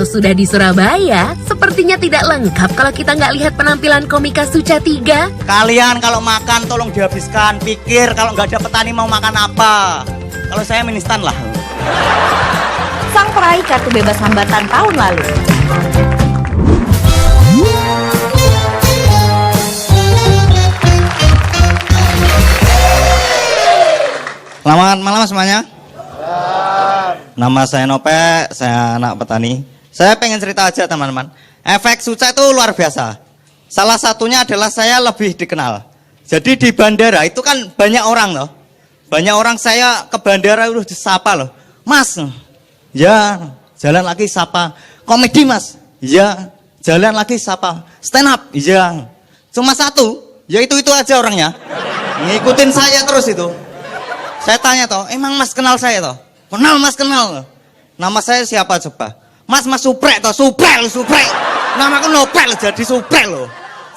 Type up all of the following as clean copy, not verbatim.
Kalau sudah di Surabaya, sepertinya tidak lengkap kalau kita nggak lihat penampilan komika Suca 3. Kalian kalau makan tolong dihabiskan. Pikir kalau nggak ada petani mau makan apa. Kalau saya mie instan lah. Sang peraih kartu bebas hambatan tahun lalu. Selamat malam semuanya. Nama saya Nope, saya anak petani. Saya pengen cerita aja teman-teman. Efek Suca itu luar biasa. Salah satunya adalah saya lebih dikenal. Jadi di bandara itu kan banyak orang loh. Banyak orang saya ke bandara udah disapa loh. Mas, ya jalan lagi sapa. Komedi mas, ya jalan lagi sapa. Stand up, ya. Cuma satu, ya itu aja orangnya. Ngikutin saya terus itu. Saya tanya toh, emang mas kenal saya toh? Kenal mas kenal. Nama saya siapa coba? Mas Suprek toh, Suprek. Namaku Nopel jadi Suprek loh.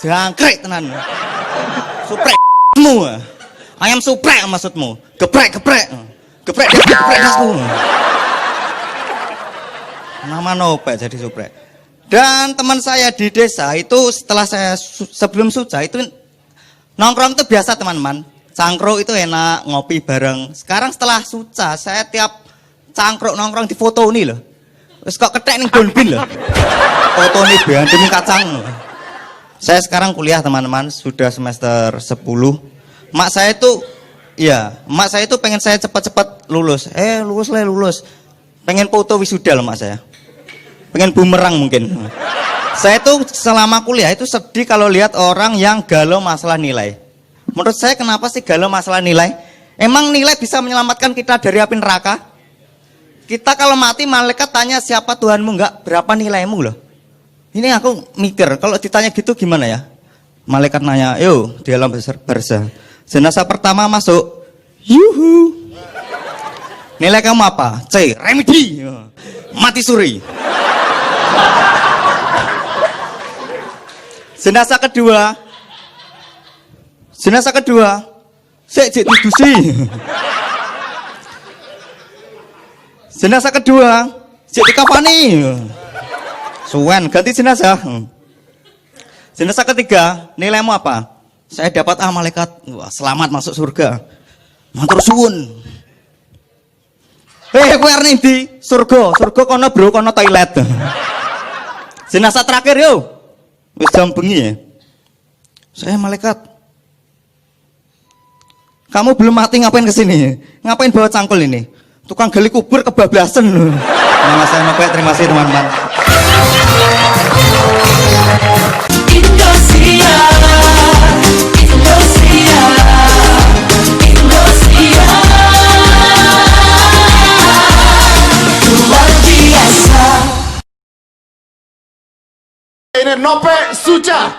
Jangkrik tenan. Suprek semua. Ayam suprek maksudmu? Geprek dasku. Nama Nopel jadi Suprek. Dan teman saya di desa itu setelah saya sebelum Suca itu nongkrong itu biasa teman-teman. Cangkruk itu enak, ngopi bareng. Sekarang setelah Suca, saya tiap cangkruk nongkrong di foto ini loh. Terus kok ketek nih Bonbin loh. Foto ini demi kacang loh. Saya sekarang kuliah teman-teman, sudah semester 10. Mak saya itu pengen saya cepat-cepat lulus. Lulus. Pengen foto wisuda loh mak saya. Pengen bumerang mungkin. Saya tuh selama kuliah itu sedih kalau lihat orang yang galau masalah nilai. Menurut saya kenapa sih galau masalah nilai? Emang nilai bisa menyelamatkan kita dari api neraka? Kita kalau mati malaikat tanya siapa Tuhanmu, enggak berapa nilaimu loh. Ini aku mikir kalau ditanya gitu gimana ya? Malaikat nanya, yo di alam barzah. Jenazah pertama masuk, yuhu. Nilai kamu apa? C, remedi. Mati suri. Jenazah kedua, saya jadi dusi. Jenazah kedua, jadi kafani. Suwen, ganti jenazah. Jenazah ketiga, nilaimu apa? Saya dapat malaikat. Wah, selamat masuk surga. Matur suwun. Kowe arep ndi? Surga kono bro, kono toilet. Jenazah terakhir yo. Wis jam bengi ya. Saya malaikat. Kamu belum mati ngapain kesini? Ngapain bawa cangkul ini? Tukang gali kubur kebablasan loh. Nama saya Nope, terima kasih teman-teman. Ini Nope Suca.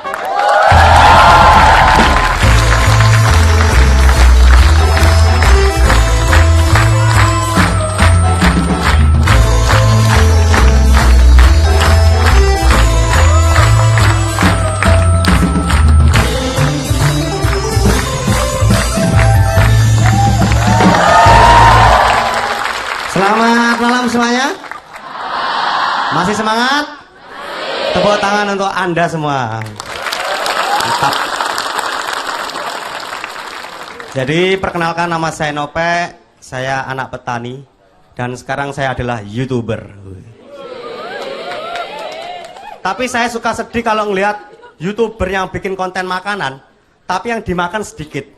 Selamat malam semuanya. Masih semangat? Tepuk tangan untuk Anda semua. Mantap. Jadi perkenalkan, nama saya Nope, saya anak petani dan sekarang saya adalah YouTuber. Tapi saya suka sedih kalau ngelihat YouTuber yang bikin konten makanan, tapi yang dimakan sedikit.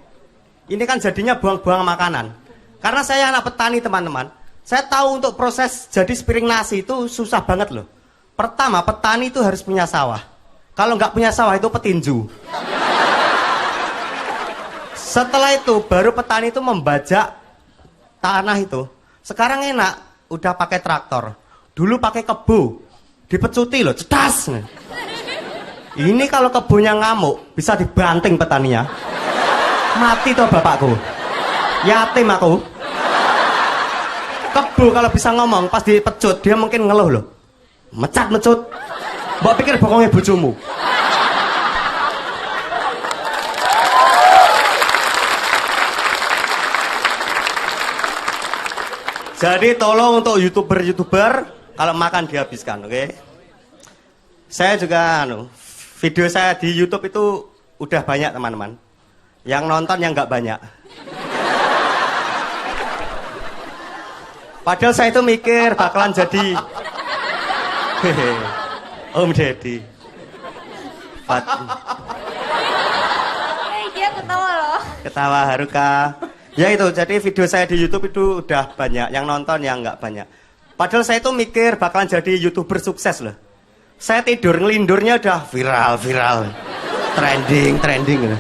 Ini kan jadinya buang-buang makanan. Karena saya anak petani teman-teman. Saya tahu untuk proses jadi sepiring nasi itu susah banget loh. Pertama, petani itu harus punya sawah. Kalau nggak punya sawah itu petinju. Setelah itu, baru petani itu membajak tanah itu. Sekarang enak, udah pakai traktor. Dulu pakai kebo, dipecuti loh, cedas. Ini kalau kebunnya ngamuk, bisa dibanting petaninya. Mati toh bapakku. Yatim aku. Kebo kalau bisa ngomong, pas dipecut, dia mungkin ngeluh loh. Mecut. Mbak pikir bokongnya bojomu. Jadi tolong untuk youtuber Kalau makan dihabiskan, oke? Saya juga video saya di YouTube itu udah banyak teman-teman. Yang nonton yang nggak banyak. Padahal saya itu mikir bakalan jadi Om Deddy. Dia ketawa loh. Ketawa Haruka. Ya itu, jadi video saya di YouTube itu udah banyak, yang nonton yang nggak banyak. Padahal saya itu mikir bakalan jadi YouTuber sukses loh. Saya tidur ngelindurnya udah viral, trending loh.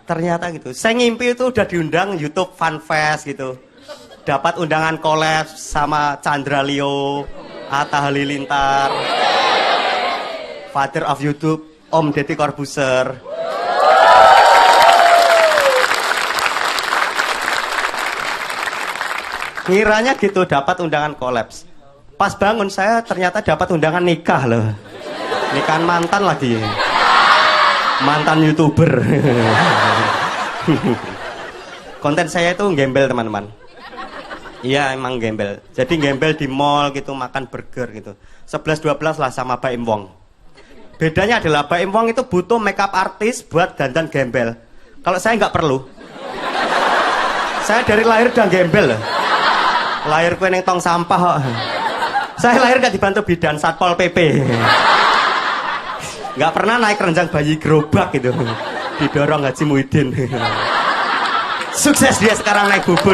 Ternyata gitu. Saya ngimpi itu udah diundang YouTube Fun Fest gitu. Dapat undangan collab sama Chandra Leo, Atta Halilintar, Father of YouTube, Om Deddy Corbuzier. Ngiranya gitu dapat undangan kolaps. Pas bangun saya ternyata dapat undangan nikah loh. Nikahan mantan lagi. Mantan YouTuber. Konten saya itu gembel teman-teman. Iya emang gembel. Jadi gembel di mall gitu, makan burger gitu. 11-12 lah sama Baim Wong. Bedanya adalah Baim Wong itu butuh makeup artis buat dandan gembel. Kalau saya nggak perlu. Saya dari lahir udah gembel loh. Lahir kue neng tong sampah kok. Saya lahir gak dibantu bidan Satpol PP. Gak pernah naik renjang bayi gerobak gitu. Didorong Haji Muhyiddin. Sukses dia sekarang naik bubur.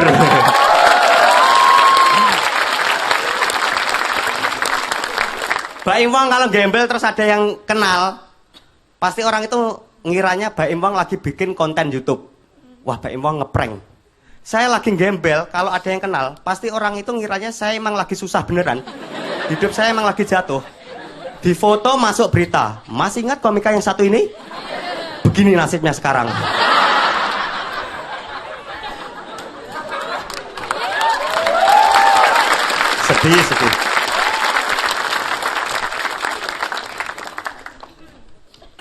Baim Wong kalau gembel terus ada yang kenal, pasti orang itu ngiranya Baim Wong lagi bikin konten YouTube. Wah, Baim Wong ngeprank. Saya lagi gembel, kalau ada yang kenal, pasti orang itu ngiranya saya emang lagi susah beneran. Hidup saya emang lagi jatuh. Di foto masuk berita. Masih ingat komika yang satu ini? Begini nasibnya sekarang. Sedih.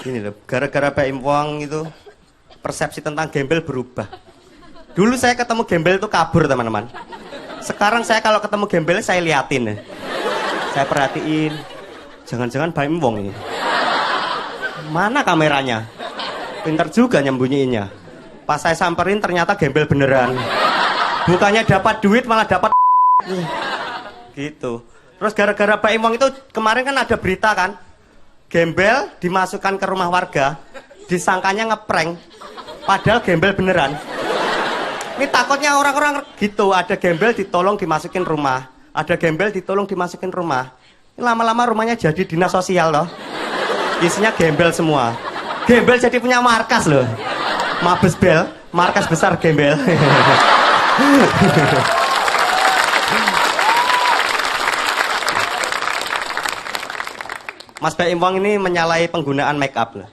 Ini loh, gara-gara Baim Wong itu persepsi tentang gembel berubah. Dulu saya ketemu gembel itu kabur teman-teman. Sekarang saya kalau ketemu gembel saya liatin. Saya perhatiin. Jangan-jangan Baim Wong ini. Mana kameranya? Pinter juga nyembunyiinnya. Pas saya samperin ternyata gembel beneran. Bukannya dapat duit malah dapat gitu. Terus gara-gara Baim Wong itu kemarin kan ada berita kan? Gembel dimasukkan ke rumah warga, disangkanya ngeprank, padahal gembel beneran. Ini takutnya orang-orang gitu, ada gembel ditolong dimasukin rumah, ada gembel ditolong dimasukin rumah. Ini lama-lama rumahnya jadi dinas sosial loh. Isinya gembel semua. Gembel jadi punya markas loh. Mabes Bel, markas besar gembel. Mas Baim Wong ini menyalahi penggunaan make up loh.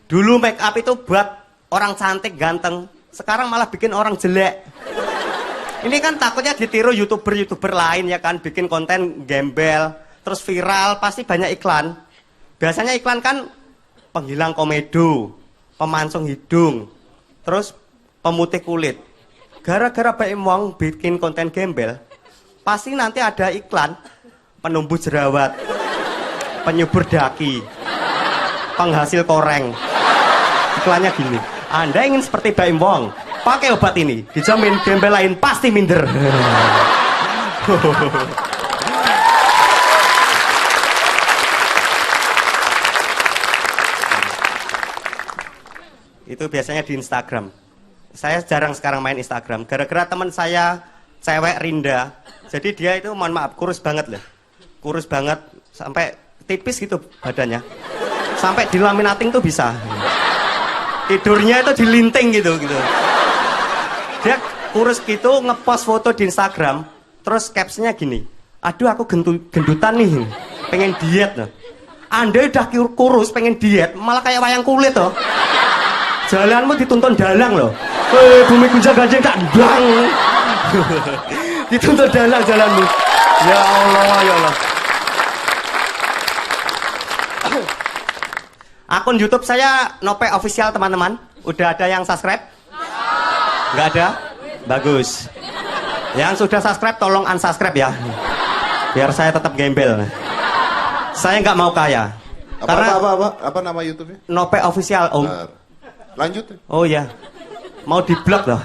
Dulu make up itu buat orang cantik, ganteng. Sekarang malah bikin orang jelek. Ini kan takutnya ditiru YouTuber lain ya kan. Bikin konten gembel, terus viral, pasti banyak iklan. Biasanya iklan kan penghilang komedo, pemancung hidung, terus pemutih kulit. Gara-gara Baim Wong bikin konten gembel, pasti nanti ada iklan penumbuh jerawat, penyubur daki, penghasil koreng. Iklannya gini, Anda ingin seperti Baim Wong, pakai obat ini, dijamin gembel lain pasti minder. Itu biasanya di Instagram. Saya jarang sekarang main Instagram, gara-gara teman saya cewek Rinda. Jadi dia itu mohon maaf kurus banget loh, kurus banget sampai tipis gitu badannya, sampai dilaminating tuh bisa. Tidurnya itu dilinting gitu. Dia kurus gitu ngepost foto di Instagram, terus captionnya gini, aduh aku gendutan nih, pengen diet loh. Anda udah kurus pengen diet, malah kayak wayang kulit loh. Jalanmu dituntun dalang loh. Bumi gunjang ganjing tak bang. Dituntun dalang jalanmu. Ya Allah, ya Allah. Akun YouTube saya Nope Official teman-teman. Udah ada yang subscribe? Nggak ada? Bagus. Yang sudah subscribe tolong unsubscribe ya. Biar saya tetap gembel. Saya nggak mau kaya. Apa nama YouTube-nya? Nope official, Om. Benar. Lanjut. Oh ya. Mau di-blok loh.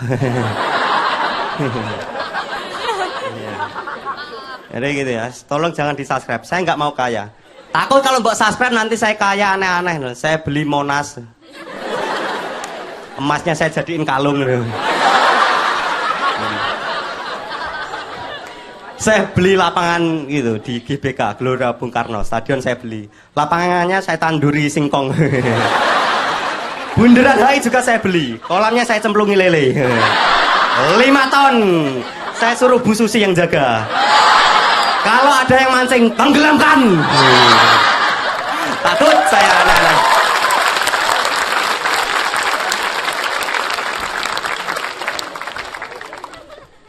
Jadi gitu ya. Tolong jangan di-subscribe. Saya nggak mau kaya. Takut kalau mbok subscribe nanti saya kaya aneh-aneh loh. Saya beli Monas. Emasnya saya jadiin kalung loh. Saya beli lapangan gitu di GBK, Gelora Bung Karno, stadion saya beli. Lapangannya saya tanduri singkong. Bundaran HI juga saya beli. Kolamnya saya cemplungi lele. 5 ton. Saya suruh Bu Susi yang jaga. Kalau ada yang mancing, tenggelamkan. Takut saya anak-anak.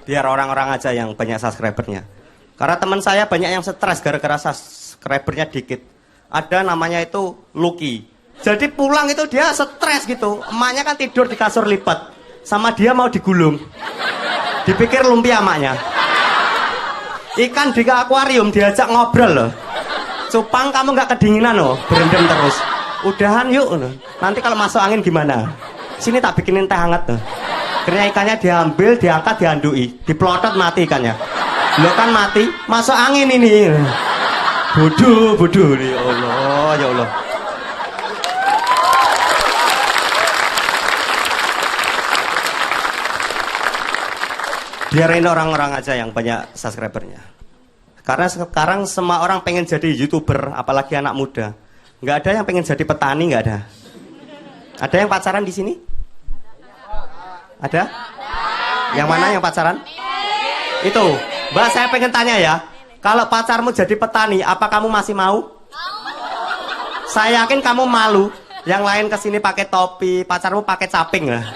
Biar orang-orang aja yang banyak subscribernya. Karena teman saya banyak yang stres gara-gara subscribernya dikit. Ada namanya itu Lucky. Jadi pulang itu dia stres gitu. Emaknya kan tidur di kasur lipat. Sama dia mau digulung. Dipikir lumpia emaknya. Ikan di akuarium diajak ngobrol loh. Cupang kamu nggak kedinginan loh. Berendam terus. Udahan yuk. Nanti kalau masuk angin gimana? Sini tak bikinin teh hangat loh. Akhirnya ikannya diambil, diangkat, diandui. Diplotot mati ikannya. Lo kan mati, masuk angin ini. Bodoh, bodoh. Ya Allah, ya Allah. Biarin orang-orang aja yang banyak subscribernya. Karena sekarang semua orang pengen jadi YouTuber, apalagi anak muda. Nggak ada yang pengen jadi petani, nggak ada. Ada yang pacaran di sini? Ada? Yang mana yang pacaran? Itu. Mbak, saya pengen tanya ya. Kalau pacarmu jadi petani, apa kamu masih mau? Saya yakin kamu malu. Yang lain kesini pakai topi, pacarmu pakai caping lah.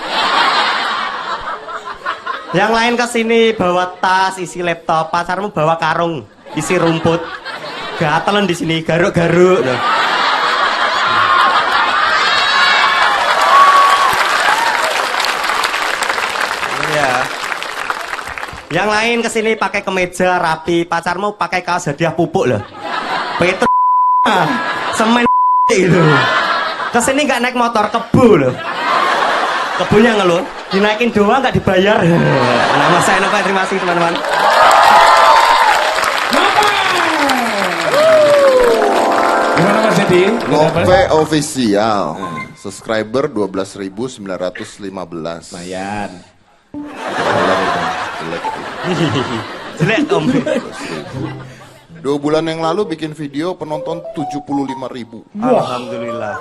Yang lain kesini bawa tas isi laptop, pacarmu bawa karung isi rumput. Gatelan di sini, garuk-garuk. Ya. Yang lain kesini pakai kemeja rapi, pacarmu pakai kaos hadiah pupuk loh. Petro semen itu. Kesini nggak naik motor, kebu loh. Kebunya ngeluh, dinaikin doang nggak dibayar. Nama saya Nope, terima kasih teman-teman. Gimana Mas Dedi? Nope official. Subscriber 12.915. Lumayan. Jelek om. 2 bulan yang lalu bikin video penonton 75.000. Alhamdulillah.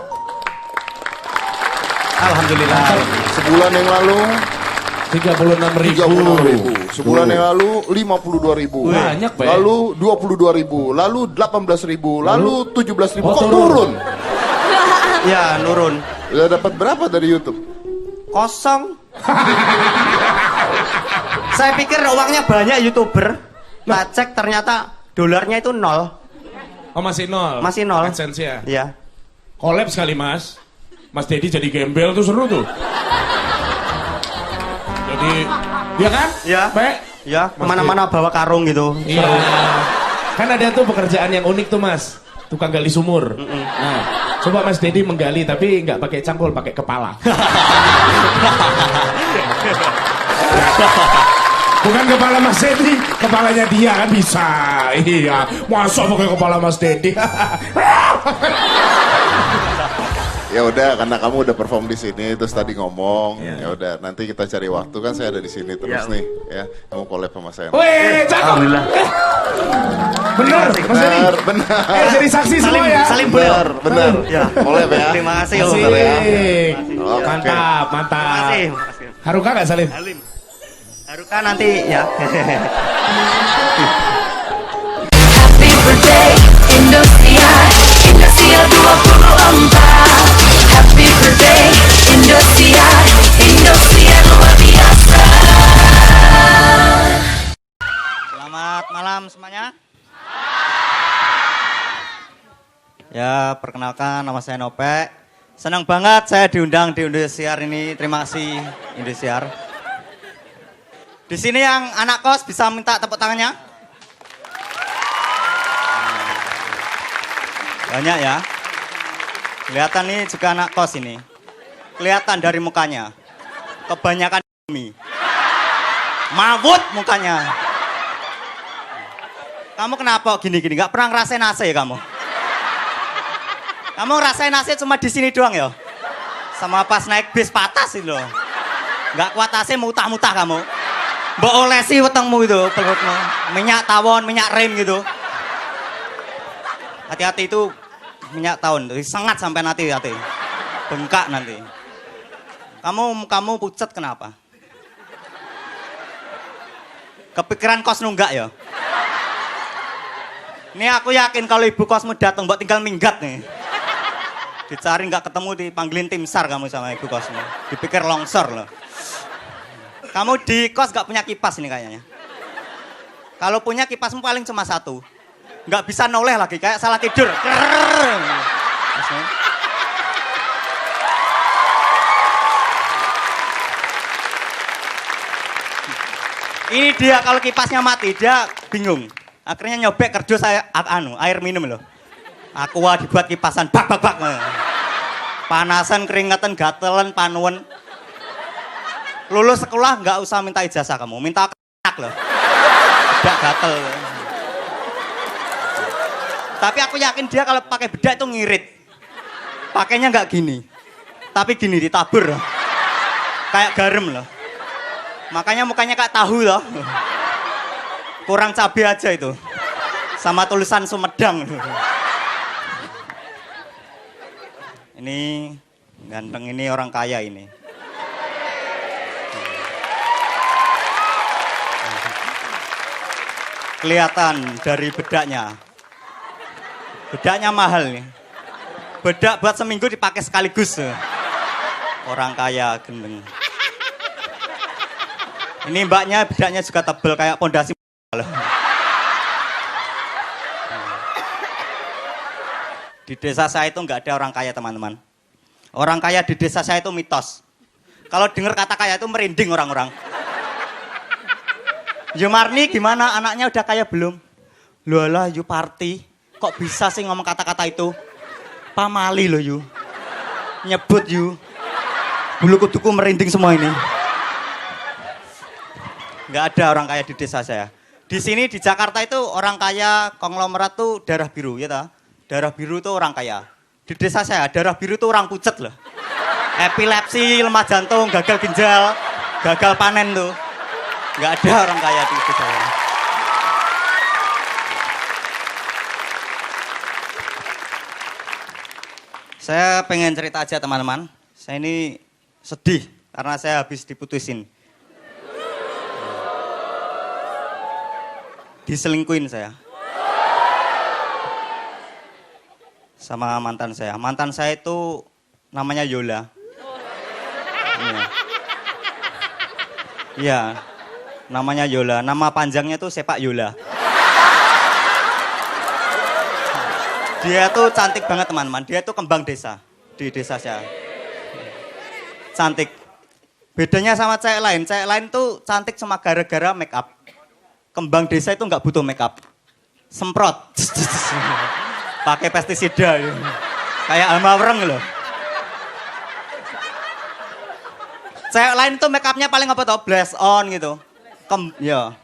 Alhamdulillah. Sebulan yang lalu 36.000. 36.000. Sebulan yang lalu 52.000. Banyak, Pak. Lalu 22.000. Lalu 18.000. Lalu 17.000. Oh, Kok turun? turun? Ya nurun. Udah dapat berapa dari YouTube? Kosong. Saya pikir uangnya banyak YouTuber. Tak cek ternyata dolarnya itu 0. Oh masih nol? Masih 0. AdSense ya? Iya. Collab sekali Mas. Mas Dedi jadi gembel tuh seru tuh. Jadi, ya kan? Iya. Pak? Ya, kemana-mana bawa karung gitu. Iya. Kan ada tuh pekerjaan yang unik tuh Mas. Tukang gali sumur. Nah, coba Mas Dedi menggali tapi nggak pakai cangkul, pakai kepala. Bukan kepala Mas Dedi, kepalanya dia kan bisa. Iya, masa pakai kepala Mas Dedi. Ya udah, karena kamu udah perform di sini terus tadi ngomong, ya udah nanti kita cari waktu, kan saya ada di sini terus Ya. nih, ya kamu collab sama saya. Weh, cakep. Alhamdulillah. Bener, Mas Dedi. Benar. Jadi saksi semua ya. Salim boleh. Benar, benar. Ya. Collab ya. Terima kasih om. Asik. Oke. Mantap, Terima mantap. kasih. Haruka nggak Salim? Salim. Haruka nanti ya. Happy birthday Indonesia, Indonesia 24. Happy birthday Indonesia, Indonesia luar biasa. Selamat malam semuanya. Ya, perkenalkan nama saya Nope. Senang banget saya diundang di Indosiar ini. Terima kasih Indosiar. Di sini yang anak kos bisa minta tepuk tangannya. Banyak ya. Kelihatan nih juga anak kos ini. Kelihatan dari mukanya. Kebanyakan mie. Mawut mukanya. Kamu kenapa gini-gini? Gak pernah ngerasain AC ya kamu? Kamu ngerasain AC cuma di sini doang ya? Sama pas naik bis patas itu loh. Gak kuat AC mutah-mutah kamu. Mbok olesi wetengmu itu, pelutmu. Minyak tawon, minyak rem gitu. Hati-hati itu minyak tawon, sengat sampai nanti hati. Bengkak nanti. Kamu pucat kenapa? Kepikiran kos nunggak ya? Ini aku yakin kalau ibu kosmu datang, buat tinggal minggat nih. Dicari nggak ketemu, dipanggilin tim SAR kamu sama ibu kosmu. Dipikir longsor loh. Kamu di kos nggak punya kipas ini kayaknya. Kalau punya kipasmu paling cuma satu. Nggak bisa noleh lagi, kayak salah tidur. Ini dia kalau kipasnya mati, dia bingung. Akhirnya nyobek kerdus air minum loh. Aqua dibuat kipasan, bak. Panasan, keringetan, gatelan, panuan. Lulus sekolah nggak usah minta ijazah kamu, minta anak loh. Bedak gatel. Tapi aku yakin dia kalau pakai bedak itu ngirit. Pakainya nggak gini, tapi gini ditabur loh. Kayak garam loh. Makanya mukanya kayak tahu loh. Kurang cabai aja itu. Sama tulisan Sumedang. Ini ganteng, ini orang kaya ini. Kelihatan dari bedaknya. Bedaknya mahal nih. Bedak buat seminggu dipakai sekaligus. Orang kaya gendeng. Ini mbaknya bedaknya juga tebel kayak pondasi. Di desa saya itu nggak ada orang kaya teman-teman. Orang kaya di desa saya itu mitos. Kalau dengar kata kaya itu merinding orang-orang. Yumarni gimana, anaknya udah kaya belum? Lolah Yu Party, kok bisa sih ngomong kata-kata itu? Pamali loh Yu. Nyebut Yu. Bulu kuduku merinding semua ini. Nggak ada orang kaya di desa saya. Di sini di Jakarta itu orang kaya konglomerat tuh darah biru ya ta? Darah biru itu orang kaya. Di desa saya darah biru itu orang pucet loh. Epilepsi, lemah jantung, gagal ginjal, gagal panen tuh. Nggak ada orang kaya di desa saya. Saya pengen cerita aja teman-teman. Saya ini sedih karena saya habis diputusin. Diselingkuhin saya. Sama mantan saya. Mantan saya itu namanya Yola. Iya. Namanya Yola. Nama panjangnya tuh Sepak Yola. Dia tuh cantik banget teman-teman. Dia tuh kembang desa. Di desa saya. Cantik. Bedanya sama cewek lain. Cewek lain tuh cantik cuma gara-gara make up. Kembang desa itu nggak butuh make up. Semprot. Pakai pestisida. Kayak hama wereng loh. Cewek lain tuh make upnya paling apa tau? Blast on gitu. Ya.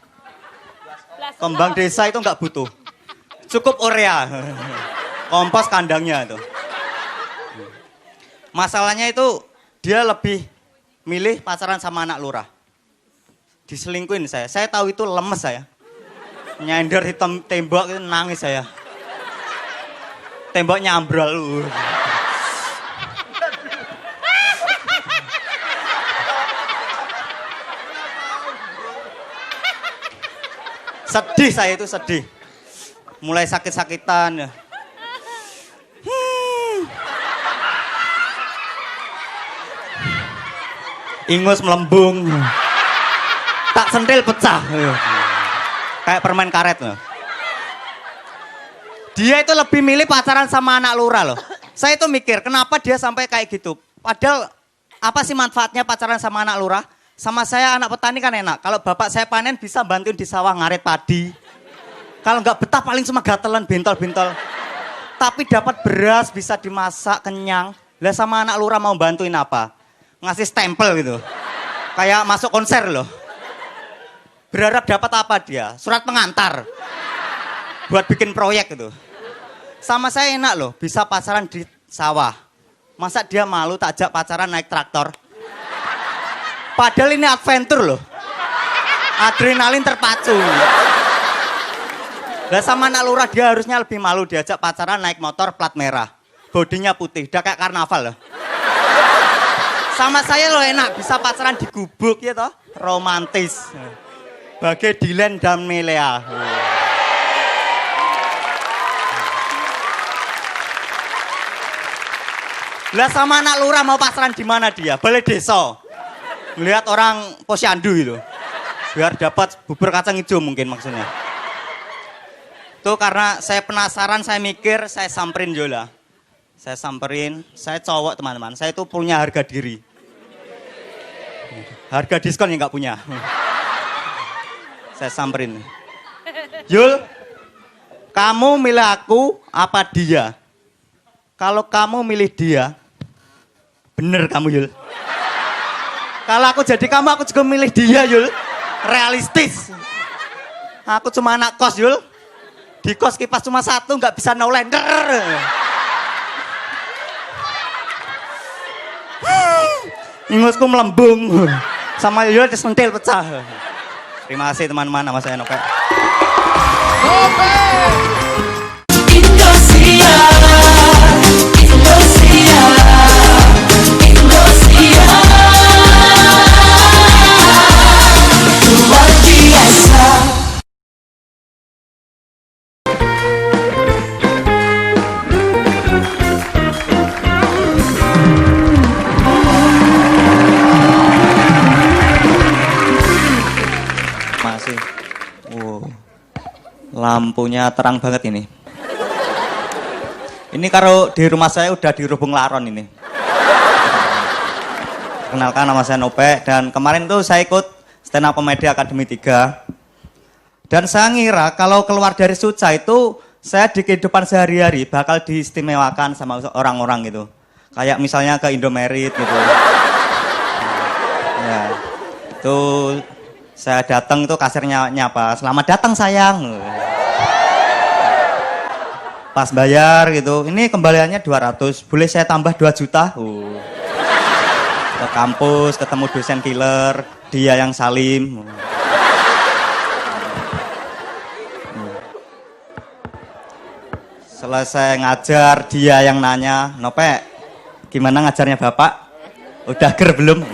Kembang desa itu nggak butuh. Cukup urea. Kompos kandangnya itu. Masalahnya itu dia lebih milih pacaran sama anak lurah. Diselingkuhin saya. Saya tahu itu lemes saya. Nyender di tembok itu nangis saya. Temboknya ambrol. Sedih saya itu sedih. Mulai sakit-sakitan. Ingus melembung. Tak sentil pecah. Kayak permen karet loh. Dia itu lebih milih pacaran sama anak lurah loh. Saya itu mikir kenapa dia sampai kayak gitu. Padahal apa sih manfaatnya pacaran sama anak lurah? Sama saya anak petani kan enak. Kalau bapak saya panen bisa bantuin di sawah ngarit padi. Kalau nggak betah paling cuma gatelan bentol-bentol. Tapi dapat beras, bisa dimasak, kenyang. Lah sama anak lurah mau bantuin apa? Ngasih stempel gitu. Kayak masuk konser loh. Berharap dapat apa dia? Surat pengantar. Buat bikin proyek gitu. Sama saya enak loh, bisa pacaran di sawah. Masa dia malu tak ajak pacaran naik traktor? Padahal ini adventure loh. Adrenalin terpacu. Lah sama anak lurah dia harusnya lebih malu diajak pacaran naik motor plat merah. Bodinya putih, udah kayak karnaval loh. Sama saya loh enak, bisa pacaran di gubuk ya toh. Romantis. Bagai Dylan dan Melea. Lah sama anak lurah mau pacaran di mana dia? Balai desa. Melihat orang posyandu itu. Biar dapat bubur kacang hijau mungkin maksudnya. Itu karena saya penasaran, saya mikir, saya samperin Jola. Saya samperin, saya cowok teman-teman. Saya itu punya harga diri. Harga diskon yang nggak punya. Saya samperin. Yul, kamu milih aku apa dia? Kalau kamu milih dia, bener kamu Yul. Kalau aku jadi kamu, aku juga milih dia Yul. Realistis. Aku cuma anak kos Yul. Di kos kipas cuma satu, nggak bisa no lender. Ingusku melembung. Sama Yul disentil pecah. Terima kasih teman-teman, nama saya Nope. Indosiar, Indosiar, Indosiar, luar biasa. Masih. Lampunya terang banget ini. Ini kalau di rumah saya udah dirubung laron ini. Kenalkan nama saya Nope dan kemarin tuh saya ikut stand up comedy Akademi 3. Dan saya ngira kalau keluar dari Suca itu saya di kehidupan sehari-hari bakal diistimewakan sama orang-orang gitu. Kayak misalnya ke Indomaret gitu. Ya. Itu saya datang tuh kasirnya nyapa, "Selamat datang sayang." Pas bayar gitu, ini kembaliannya 200, boleh saya tambah 2 juta? Ke kampus, ketemu dosen killer, dia yang salim. Selesai ngajar, dia yang nanya, "Nope, gimana ngajarnya Bapak? Udah ger belum?"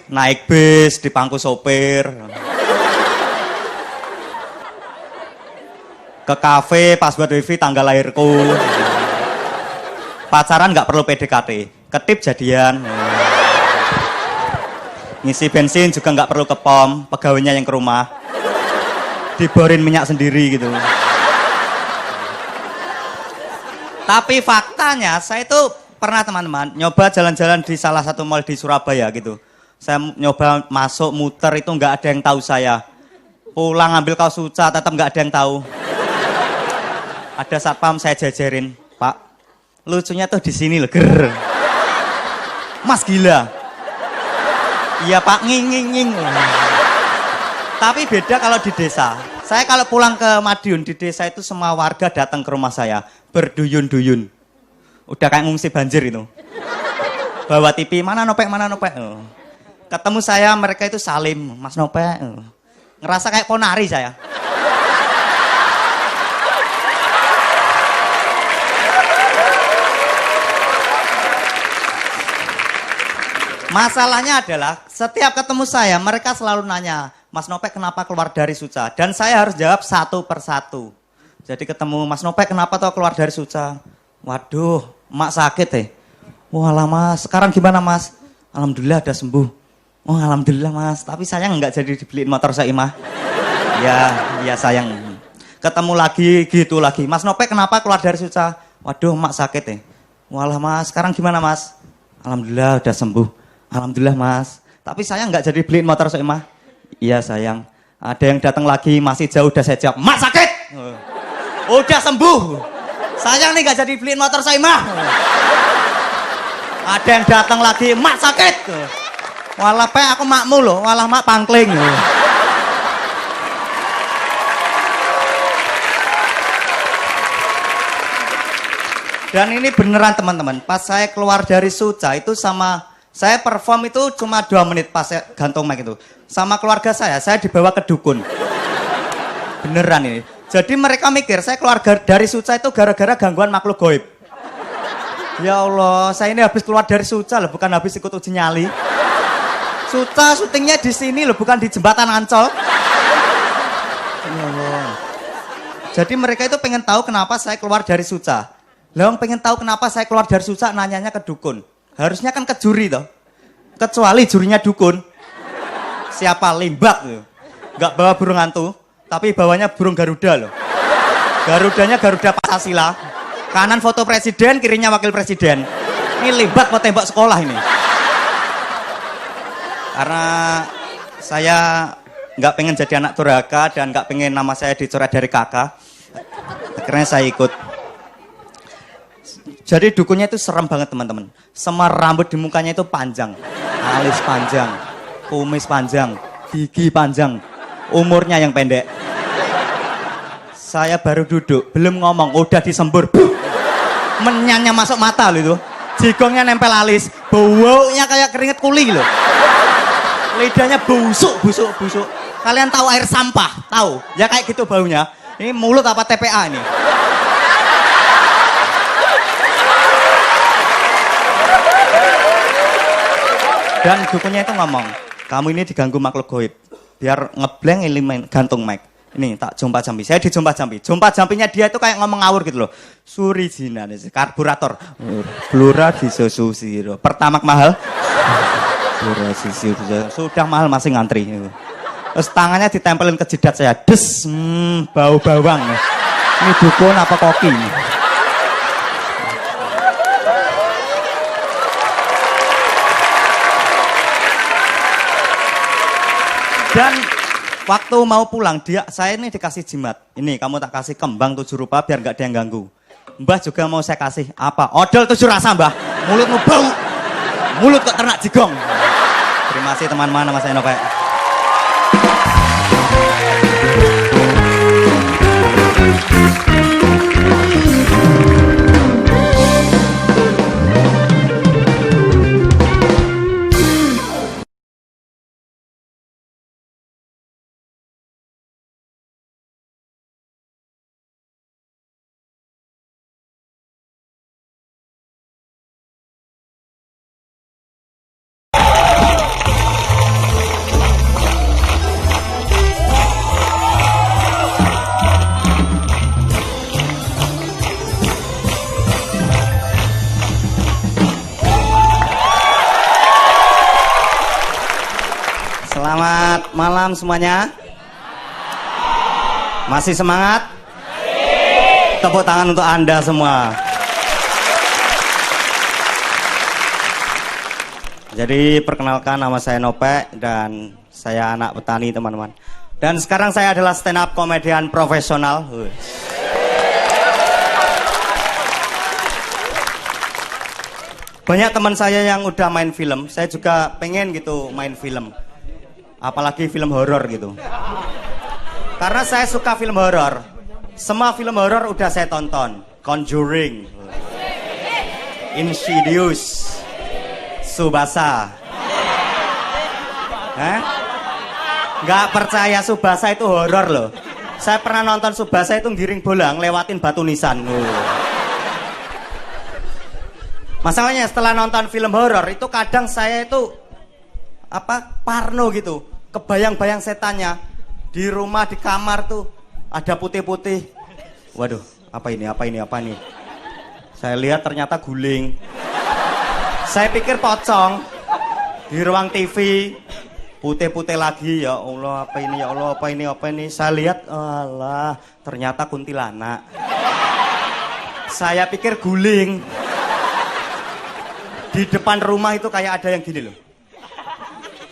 Naik bis, di pangku sopir. Ke kafe, pas buat wifi tanggal lahirku. Pacaran nggak perlu PDKT, ketip jadian. Ngisi bensin juga nggak perlu ke pom, pegawainya yang ke rumah. Diborin minyak sendiri gitu. Tapi faktanya, saya itu pernah teman-teman nyoba jalan-jalan di salah satu mall di Surabaya gitu. Saya nyoba masuk muter itu nggak ada yang tahu saya. Pulang ambil kaos Suca tetap nggak ada yang tahu. Ada satpam saya jajarin, "Pak, lucunya tuh di sini loh, ger." "Mas gila." "Iya Pak, nging." Tapi beda kalau di desa. Saya kalau pulang ke Madiun di desa itu semua warga datang ke rumah saya berduyun-duyun. Udah kayak ngungsi banjir itu. Bawa TV, "Mana Nope, mana Nope?" Ketemu saya mereka itu salim, "Mas Nope." Ngerasa kayak ponari saya. Masalahnya adalah setiap ketemu saya mereka selalu nanya, "Mas Nope kenapa keluar dari Suca?" Dan saya harus jawab satu persatu. Jadi ketemu, "Mas Nope kenapa tuh keluar dari Suca?" "Waduh, emak sakit ya." "Walah Mas, sekarang gimana Mas?" "Alhamdulillah udah sembuh." "Oh alhamdulillah Mas, tapi sayang nggak jadi dibeliin motor Saimah." Ya sayang. Ketemu lagi gitu lagi, "Mas Nope kenapa keluar dari Suca?" "Waduh emak sakit ya." "Walah Mas, sekarang gimana Mas?" "Alhamdulillah udah sembuh." "Alhamdulillah Mas, tapi saya nggak jadi beliin motor Soimah." "Iya sayang." Ada yang datang lagi masih jauh udah saya jawab, "Mak sakit." Udah sembuh. Saya nih gak jadi beliin motor saya mah. Ada yang datang lagi, mak sakit. Walah pe aku makmu loh, walah mak pangkling. Dan ini beneran teman-teman, pas saya keluar dari Suca itu sama saya perform itu cuma 2 menit pas saya gantung mic itu. Sama keluarga saya dibawa ke dukun. Beneran ini. Jadi mereka mikir saya keluar dari Suca itu gara-gara gangguan makhluk goib. Ya Allah, saya ini habis keluar dari Suca loh, bukan habis ikut uji nyali. Suca syutingnya di sini loh, bukan di jembatan Ancol. Ya Allah. Jadi mereka itu pengen tahu kenapa saya keluar dari Suca. Lah pengen tahu kenapa saya keluar dari Suca, nanyanya ke dukun. Harusnya kan ke juri toh. Kecuali jurinya dukun. Siapa limbak tuh. Enggak bawa burung hantu, tapi bawanya burung Garuda loh. Garudanya Garuda Pancasila. Kanan foto presiden, kirinya wakil presiden. Ini limbak mau tembak sekolah ini. Karena saya nggak pengen jadi anak durhaka dan nggak pengen nama saya dicoret dari kakak. Akhirnya saya ikut. Jadi dukunnya itu serem banget teman-teman. Semua rambut di mukanya itu panjang. Alis panjang, kumis panjang, gigi panjang, umurnya yang pendek. Saya baru duduk, belum ngomong, udah disembur. Menyannya masuk mata loh itu. Jigongnya nempel alis, baunya kayak keringet kuli loh. Lidahnya busuk. Kalian tahu air sampah? Tahu? Ya kayak gitu baunya. Ini mulut apa TPA ini? Dan dukunnya itu ngomong, kamu ini diganggu makhluk goib. Biar ngebleng ini gantung mic. Ini tak jompa jampi. Saya di jompa jampi. Jompa jampinya dia itu kayak ngomong ngawur gitu loh. Surijina, karburator. Blura disusiro. Pertamax mahal. Sudah mahal masih ngantri. Terus tangannya ditempelin ke jidat saya. Des, bau bawang. Ini dukun apa koki? Dan waktu mau pulang, saya ini dikasih jimat. Ini kamu tak kasih kembang 7 rupa biar nggak ada yang ganggu. Mbah juga mau saya kasih apa? Odol 7 rasa mbah. Mulutmu bau. Mulut kok ternak jigong. Terima kasih teman-teman, nama saya Nope. Selamat malam semuanya. Masih semangat? Tepuk tangan untuk Anda semua. Jadi perkenalkan, nama saya Nope dan saya anak petani teman-teman. Dan sekarang saya adalah stand up komedian profesional. Banyak teman saya yang udah main film, saya juga pengen gitu main film. Apalagi film horor gitu. Karena saya suka film horor. Semua film horor udah saya tonton. Conjuring, Insidious, Subasa. Nggak percaya Subasa itu horor loh. Saya pernah nonton Subasa itu giring bola, ngelewatin batu nisan. Masalahnya setelah nonton film horor itu kadang saya itu parno gitu. Kebayang-bayang setannya di rumah, di kamar tuh ada putih-putih. Waduh, apa ini? Saya lihat ternyata guling. Saya pikir pocong. Di ruang TV putih-putih lagi. Ya Allah, apa ini? Saya lihat, alah, ternyata kuntilanak. Saya pikir guling. Di depan rumah itu kayak ada yang gini loh.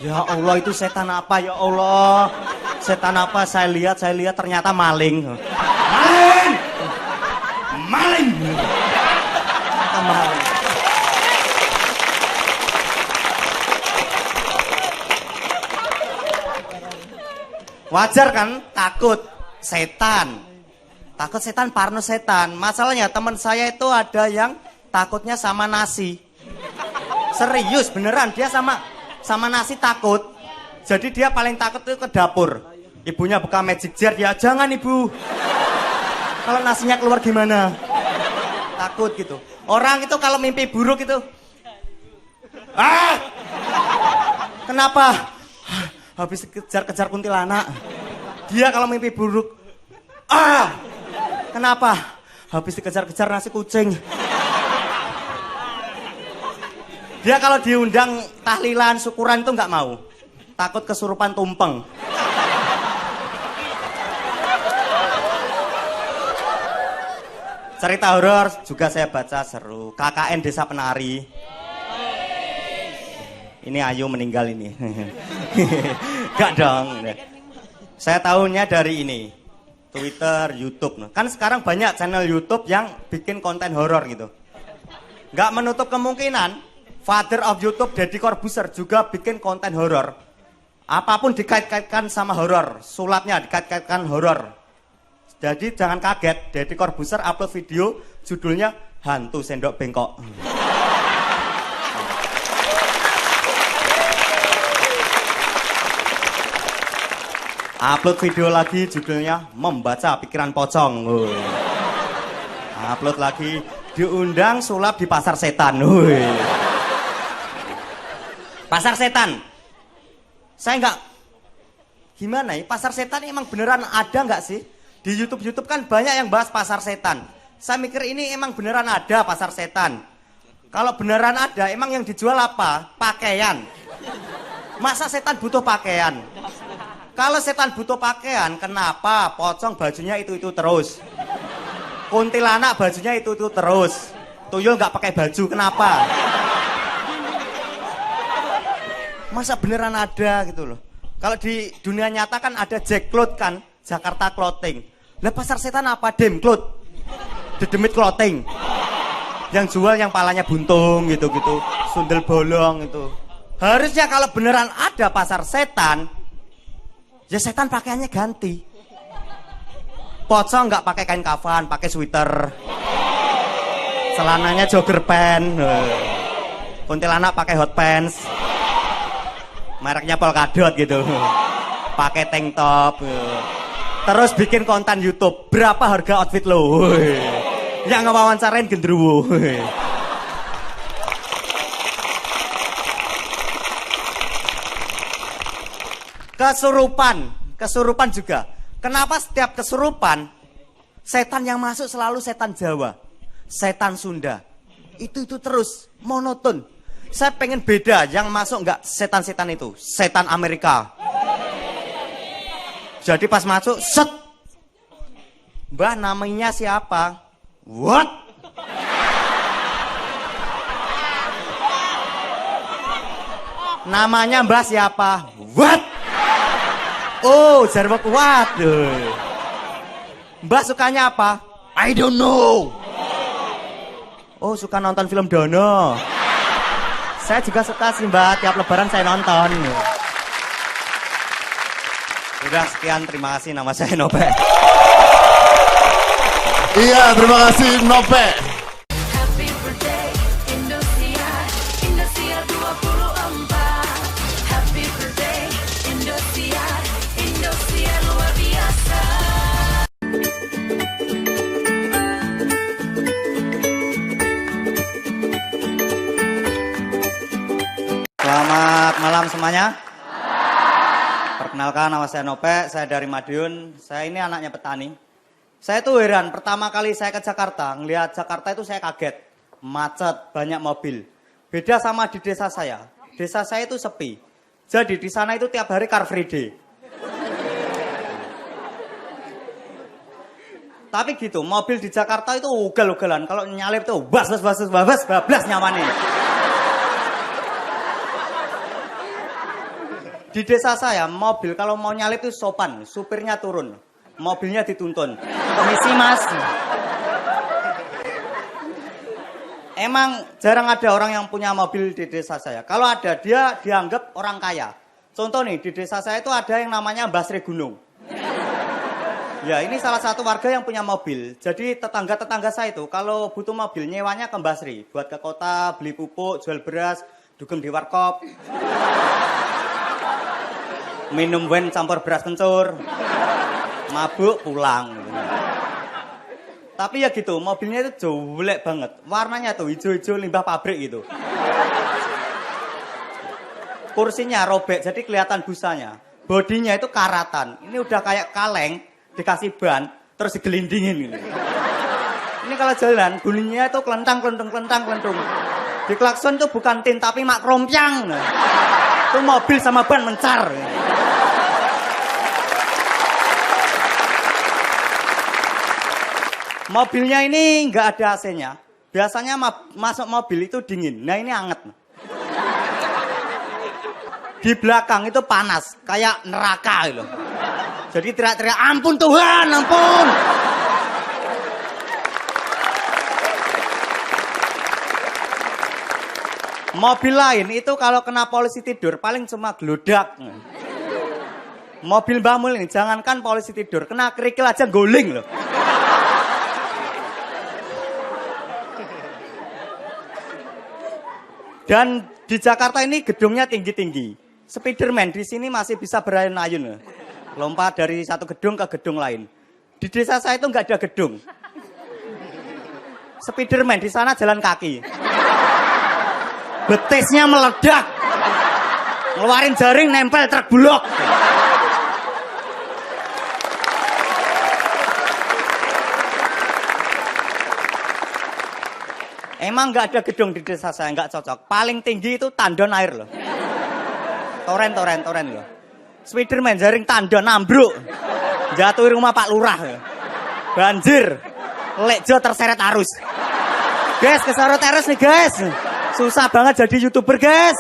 Ya Allah, itu setan apa? Ya Allah, setan apa? Saya lihat ternyata maling. Maling! Wajar kan? Takut setan. Takut setan, parno setan. Masalahnya teman saya itu ada yang takutnya sama nasi. Serius, beneran. Dia sama nasi takut. Jadi dia paling takut itu ke dapur. Ibunya buka magic jar, ya jangan ibu. Kalau nasinya keluar gimana? Takut gitu. Orang itu kalau mimpi buruk itu. Kenapa? Habis kejar-kejar kuntilanak. Dia kalau mimpi buruk. Kenapa? Habis dikejar-kejar nasi kucing. Dia kalau diundang tahlilan, syukuran itu nggak mau. Takut kesurupan tumpeng. Cerita horor juga saya baca seru. KKN Desa Penari. Ini Ayu meninggal ini. Gak dong. Saya tahunya dari ini. Twitter, YouTube. Kan sekarang banyak channel YouTube yang bikin konten horor gitu. Gak menutup kemungkinan father of YouTube Deddy Corbuzier juga bikin konten horor. Apapun dikait-kaitkan sama horor. Sulapnya dikait-kaitkan horor. Jadi jangan kaget, Deddy Corbuzier upload video judulnya Hantu Sendok Bengkok. Upload video lagi judulnya Membaca Pikiran Pocong. Upload lagi diundang sulap di pasar setan. Pasar setan. Saya nggak gimana ya, pasar setan emang beneran ada nggak sih? Di YouTube kan banyak yang bahas pasar setan. Saya mikir ini emang beneran ada pasar setan. Kalau beneran ada, emang yang dijual apa? Pakaian. Masa setan butuh pakaian? Kalau setan butuh pakaian, kenapa pocong bajunya itu terus? Kuntilanak bajunya itu terus. Tuyul nggak pakai baju, kenapa? Masa beneran ada gitu loh. Kalau di dunia nyata kan ada Jack Cloth kan, Jakarta Clothing. Lah pasar setan apa? Demcloth. Dedemit Clothing. Yang jual yang palanya buntung gitu-gitu, sundel bolong itu. Harusnya kalau beneran ada pasar setan, ya setan pakaiannya ganti. Pocong nggak pakai kain kafan, pakai sweater. Celananya jogger pants. Kuntilanak pakai hot pants. Mereknya polkadot gitu. Pakai tank top. Terus bikin konten YouTube. Berapa harga outfit lo? Yang ngewawancarain gendruwo. Kesurupan juga. Kenapa setiap kesurupan setan yang masuk selalu setan Jawa, setan Sunda? Itu terus monoton. Saya pengen beda, yang masuk nggak setan-setan itu, setan Amerika. Jadi pas masuk, set. Mbah namanya siapa? What? Namanya Mbah siapa? What? Oh, jarwo kuat. Mbah sukanya apa? I don't know. Oh, suka nonton film Dono. Saya juga suka sih Mbak, tiap lebaran saya nonton. Udah sekian, terima kasih, nama saya Nope. Iya, terima kasih Nope. Happy birthday Indonesia, Indonesia 24. Happy birthday Indonesia, Indonesia luar biasa. Selamat malam semuanya. Perkenalkan, nama saya Nope, saya dari Madiun. Saya ini anaknya petani. Saya tuh heran, pertama kali saya ke Jakarta, ngelihat Jakarta itu saya kaget. Macet, banyak mobil. Beda sama di desa saya. Desa saya itu sepi. Jadi di sana itu tiap hari Car Free Day. Tapi gitu, mobil di Jakarta itu ugal-ugalan. Kalau nyalip tuh bablas nyamannya. Di desa saya, mobil kalau mau nyalip itu sopan, supirnya turun, mobilnya dituntun. Permisi mas. Emang jarang ada orang yang punya mobil di desa saya. Kalau ada, dia dianggap orang kaya. Contoh nih, di desa saya itu ada yang namanya Mbah Sri Gunung. Ya, ini salah satu warga yang punya mobil. Jadi tetangga-tetangga saya itu kalau butuh mobil nyewanya ke Mbak Sri. Buat ke kota, beli pupuk, jual beras, dugem di warkop. Minum wen campur beras kencur. Mabuk pulang. Tapi ya gitu, mobilnya itu jelek banget. Warnanya tuh hijau-hijau limbah pabrik gitu. Kursinya robek, jadi kelihatan busanya. Bodinya itu karatan. Ini udah kayak kaleng, dikasih ban, terus digelindingin gitu. Ini kalau jalan, bunyinya itu kelentang-kelentung. Di klakson itu bukan tin, tapi mak krompyang. Itu mobil sama ban mencar. Mobilnya ini nggak ada AC-nya. Biasanya masuk mobil itu dingin. Nah ini anget. Di belakang itu panas, kayak neraka gitu. Jadi teriak-teriak, ampun Tuhan, ampun. Mobil lain itu kalau kena polisi tidur paling cuma geludak. Mobil Mbah Mul ini jangankan polisi tidur, kena kerikil aja guling loh. Dan di Jakarta ini gedungnya tinggi-tinggi. Spiderman di sini masih bisa berayun-ayun. Lompat dari satu gedung ke gedung lain. Di desa saya itu nggak ada gedung. Spiderman di sana jalan kaki. Betisnya meledak. Ngeluarin jaring nempel truk bulog. Emang nggak ada gedung di desa saya, nggak cocok. Paling tinggi itu tandon air loh. Toren loh. Spiderman jaring tandon ambruk. Jatuhin rumah Pak Lurah. Banjir. Lekjo terseret arus. Guys, keseret arus nih guys. Susah banget jadi YouTuber guys.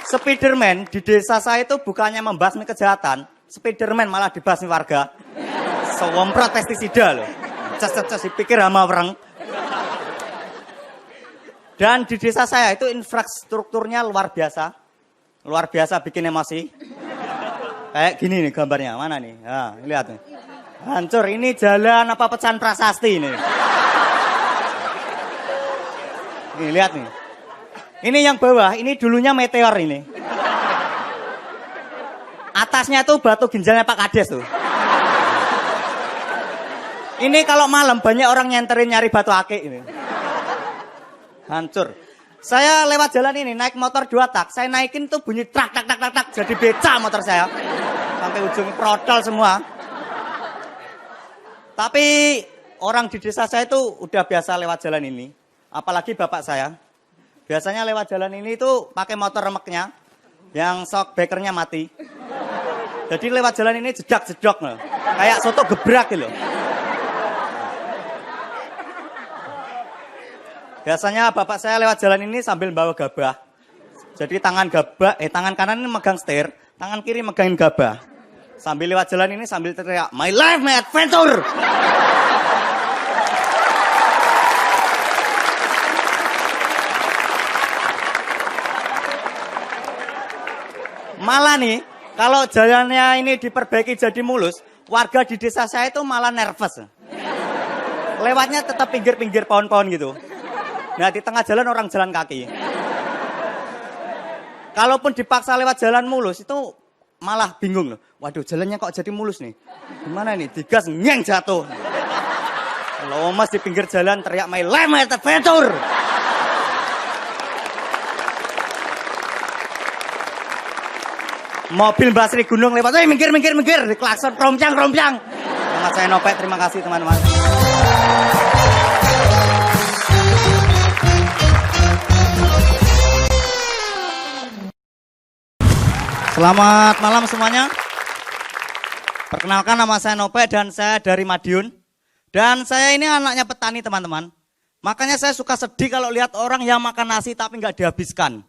Spiderman di desa saya itu bukannya membasmi kejahatan. Spiderman malah dibasmi warga. Sewomprot pestisida loh. Ces dipikir sama orang. Dan di desa saya itu infrastrukturnya luar biasa. Luar biasa bikin emosi. Kayak gini nih gambarnya. Mana nih? Nah, lihat nih. Hancur. Ini jalan apa pecahan prasasti ini. Nih, lihat nih. Ini yang bawah. Ini dulunya meteor ini. Atasnya tuh batu ginjalnya Pak Kades tuh. Ini kalau malam banyak orang nyenterin nyari batu akik ini. Hancur. Saya lewat jalan ini naik motor 2 tak. Saya naikin tuh bunyi trak tak. Jadi beca motor saya. Sampai ujung protol semua. Tapi orang di desa saya itu udah biasa lewat jalan ini. Apalagi bapak saya. Biasanya lewat jalan ini tuh pakai motor remeknya. Yang shock breakernya mati. Jadi lewat jalan ini jedak-jedok loh. Kayak soto gebrak gitu. Biasanya bapak saya lewat jalan ini sambil bawa gabah. Jadi tangan kanan ini megang setir, tangan kiri megangin gabah. Sambil lewat jalan ini sambil teriak, "My life, my adventure." Malah nih, kalau jalannya ini diperbaiki jadi mulus, warga di desa saya itu malah nervous. Lewatnya tetap pinggir-pinggir pohon-pohon gitu. Nah, di tengah jalan orang jalan kaki. Kalaupun dipaksa lewat jalan mulus, itu malah bingung loh. Waduh, jalannya kok jadi mulus nih. Gimana nih? Digas, nyeng jatuh. Kalau mas di pinggir jalan teriak, "My life, my adventure." Mobil Mbak Sri Gunung lewat, minggir, di klakson, krompyang. Nama saya Nopek, terima kasih teman-teman. Selamat malam semuanya. Perkenalkan nama saya Nopek dan saya dari Madiun. Dan saya ini anaknya petani teman-teman. Makanya saya suka sedih kalau lihat orang yang makan nasi tapi nggak dihabiskan.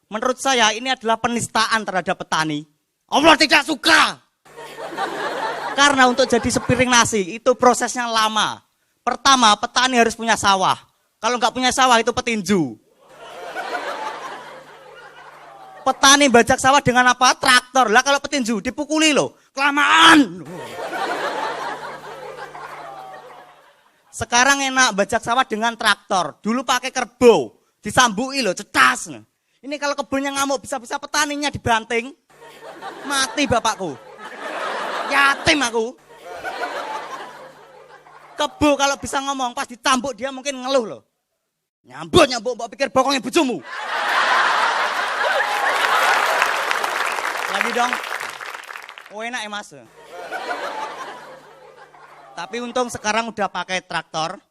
Menurut saya ini adalah penistaan terhadap petani. Allah tidak suka. Karena untuk jadi sepiring nasi itu prosesnya lama. Pertama petani harus punya sawah. Kalau nggak punya sawah itu petinju. Petani bajak sawah dengan apa? Traktor. Lah kalau petinju dipukuli loh. Kelamaan. Sekarang enak bajak sawah dengan traktor. Dulu pakai kerbau. Disambui loh, cetas. Ini kalau kebunnya ngamuk bisa-bisa petaninya dibanting. Mati bapakku. Yatim aku. Kebo kalau bisa ngomong pas ditambuk dia mungkin ngeluh loh. Nyambut mbok pikir bokongnya bojomu. Lagi dong. Oh enak ya mas. Tapi untung sekarang udah pakai traktor.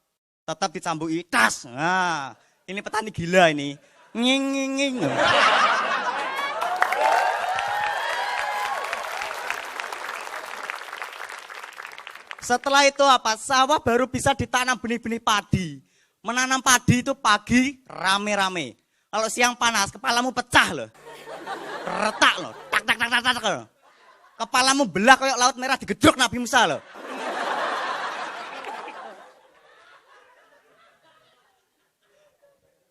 Tetap dicambui. Tas. Nah, ini petani gila ini. Nging. Setelah itu apa? Sawah baru bisa ditanam benih-benih padi. Menanam padi itu pagi rame-rame. Kalau siang panas, kepalamu pecah loh. Retak loh. Tak. Kepalamu belah kayak laut merah digedruk Nabi Musa loh.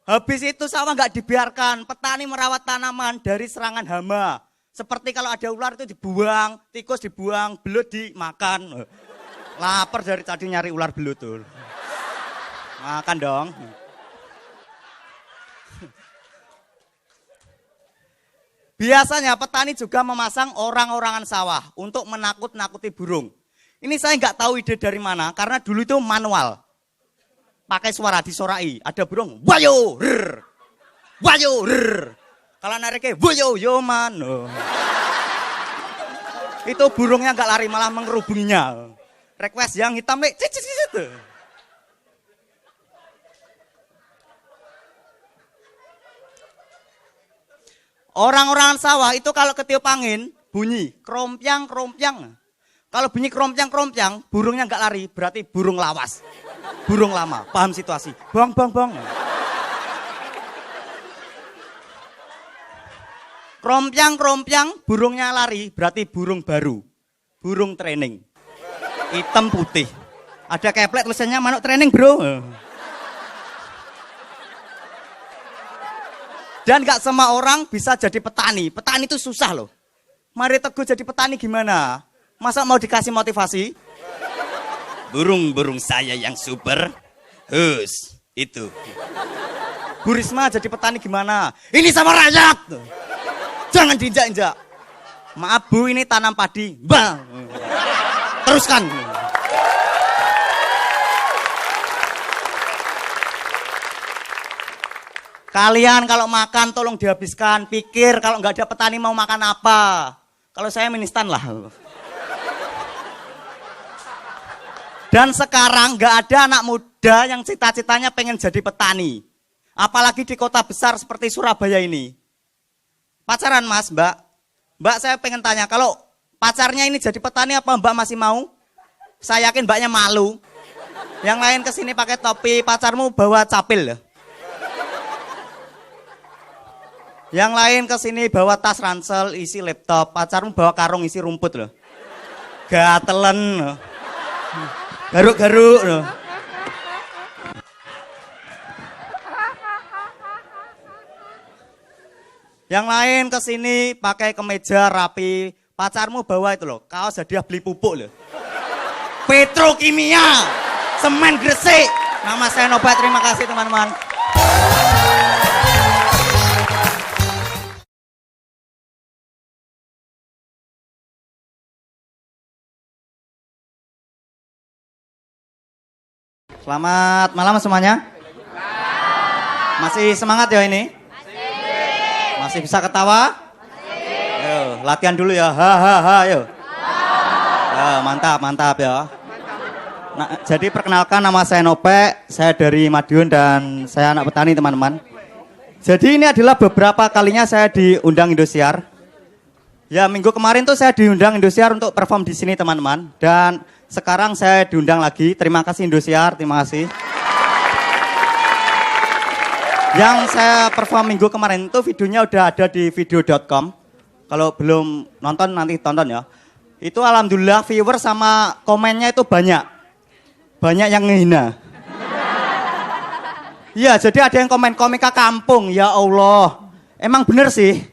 Habis itu sawah nggak dibiarkan. Petani merawat tanaman dari serangan hama. Seperti kalau ada ular itu dibuang, tikus dibuang, belut dimakan. Lapar dari tadi nyari ular belut tuh. Makan dong. Biasanya petani juga memasang orang-orangan sawah untuk menakut-nakuti burung. Ini saya nggak tahu ide dari mana, karena dulu itu manual. Pakai suara disorai, ada burung, wayo, rrr, wayo, rrr. Kalau nariknya, wayo, yo man. Itu burungnya nggak lari, malah mengerubunginya. Request yang hitam, cicit. Orang-orangan sawah itu kalau ketiup angin, bunyi krompyang. Kalau bunyi krompyang, burungnya nggak lari, berarti burung lawas. Burung lama, paham situasi. Bang. Krompyang, burungnya lari, berarti burung baru. Burung training. Hitam putih. Ada keplet tulisannya manuk training bro. Dan gak semua orang bisa jadi petani. Petani itu susah loh. Mari Teguh jadi petani gimana? Masa mau dikasih motivasi? Burung-burung saya yang super. Itu. Bu Risma jadi petani gimana? Ini sama rakyat. Jangan diinjak-injak. Maaf Bu, ini tanam padi. Bang. Teruskan. Kalian kalau makan tolong dihabiskan. Pikir kalau nggak ada petani mau makan apa. Kalau saya mie instan lah. Dan sekarang nggak ada anak muda yang cita-citanya pengen jadi petani. Apalagi di kota besar seperti Surabaya ini. Pacaran mas, mbak. Mbak saya pengen tanya, kalau pacarnya ini jadi petani apa mbak masih mau? Saya yakin mbaknya malu. Yang lain kesini pakai topi, pacarmu bawa capil. Yang lain kesini bawa tas ransel isi laptop, pacarmu bawa karung isi rumput loh. Gatelen loh. Garuk-garuk loh. Yang lain kesini pakai kemeja rapi, pacarmu bawa itu loh, kaos hadiah beli pupuk loh. Petrokimia, semen Gresik. Nama saya Nobat, terima kasih teman-teman. Selamat malam semuanya. Masih semangat ya ini? Masih bisa ketawa? Ayo, latihan dulu ya. Ha, yuk. Mantap ya. Nah, jadi perkenalkan nama saya Nope, saya dari Madiun dan saya anak petani teman-teman. Jadi ini adalah beberapa kalinya saya diundang Indosiar. Ya minggu kemarin tuh saya diundang Indosiar untuk perform di sini teman-teman. Dan sekarang saya diundang lagi. Terima kasih Indosiar, terima kasih. Yang saya perform minggu kemarin itu videonya udah ada di video.com. Kalau belum nonton nanti tonton ya. Itu alhamdulillah viewer sama komennya itu banyak. Banyak yang ngehina. Iya, jadi ada yang komen komika kampung. Ya Allah. Emang bener sih.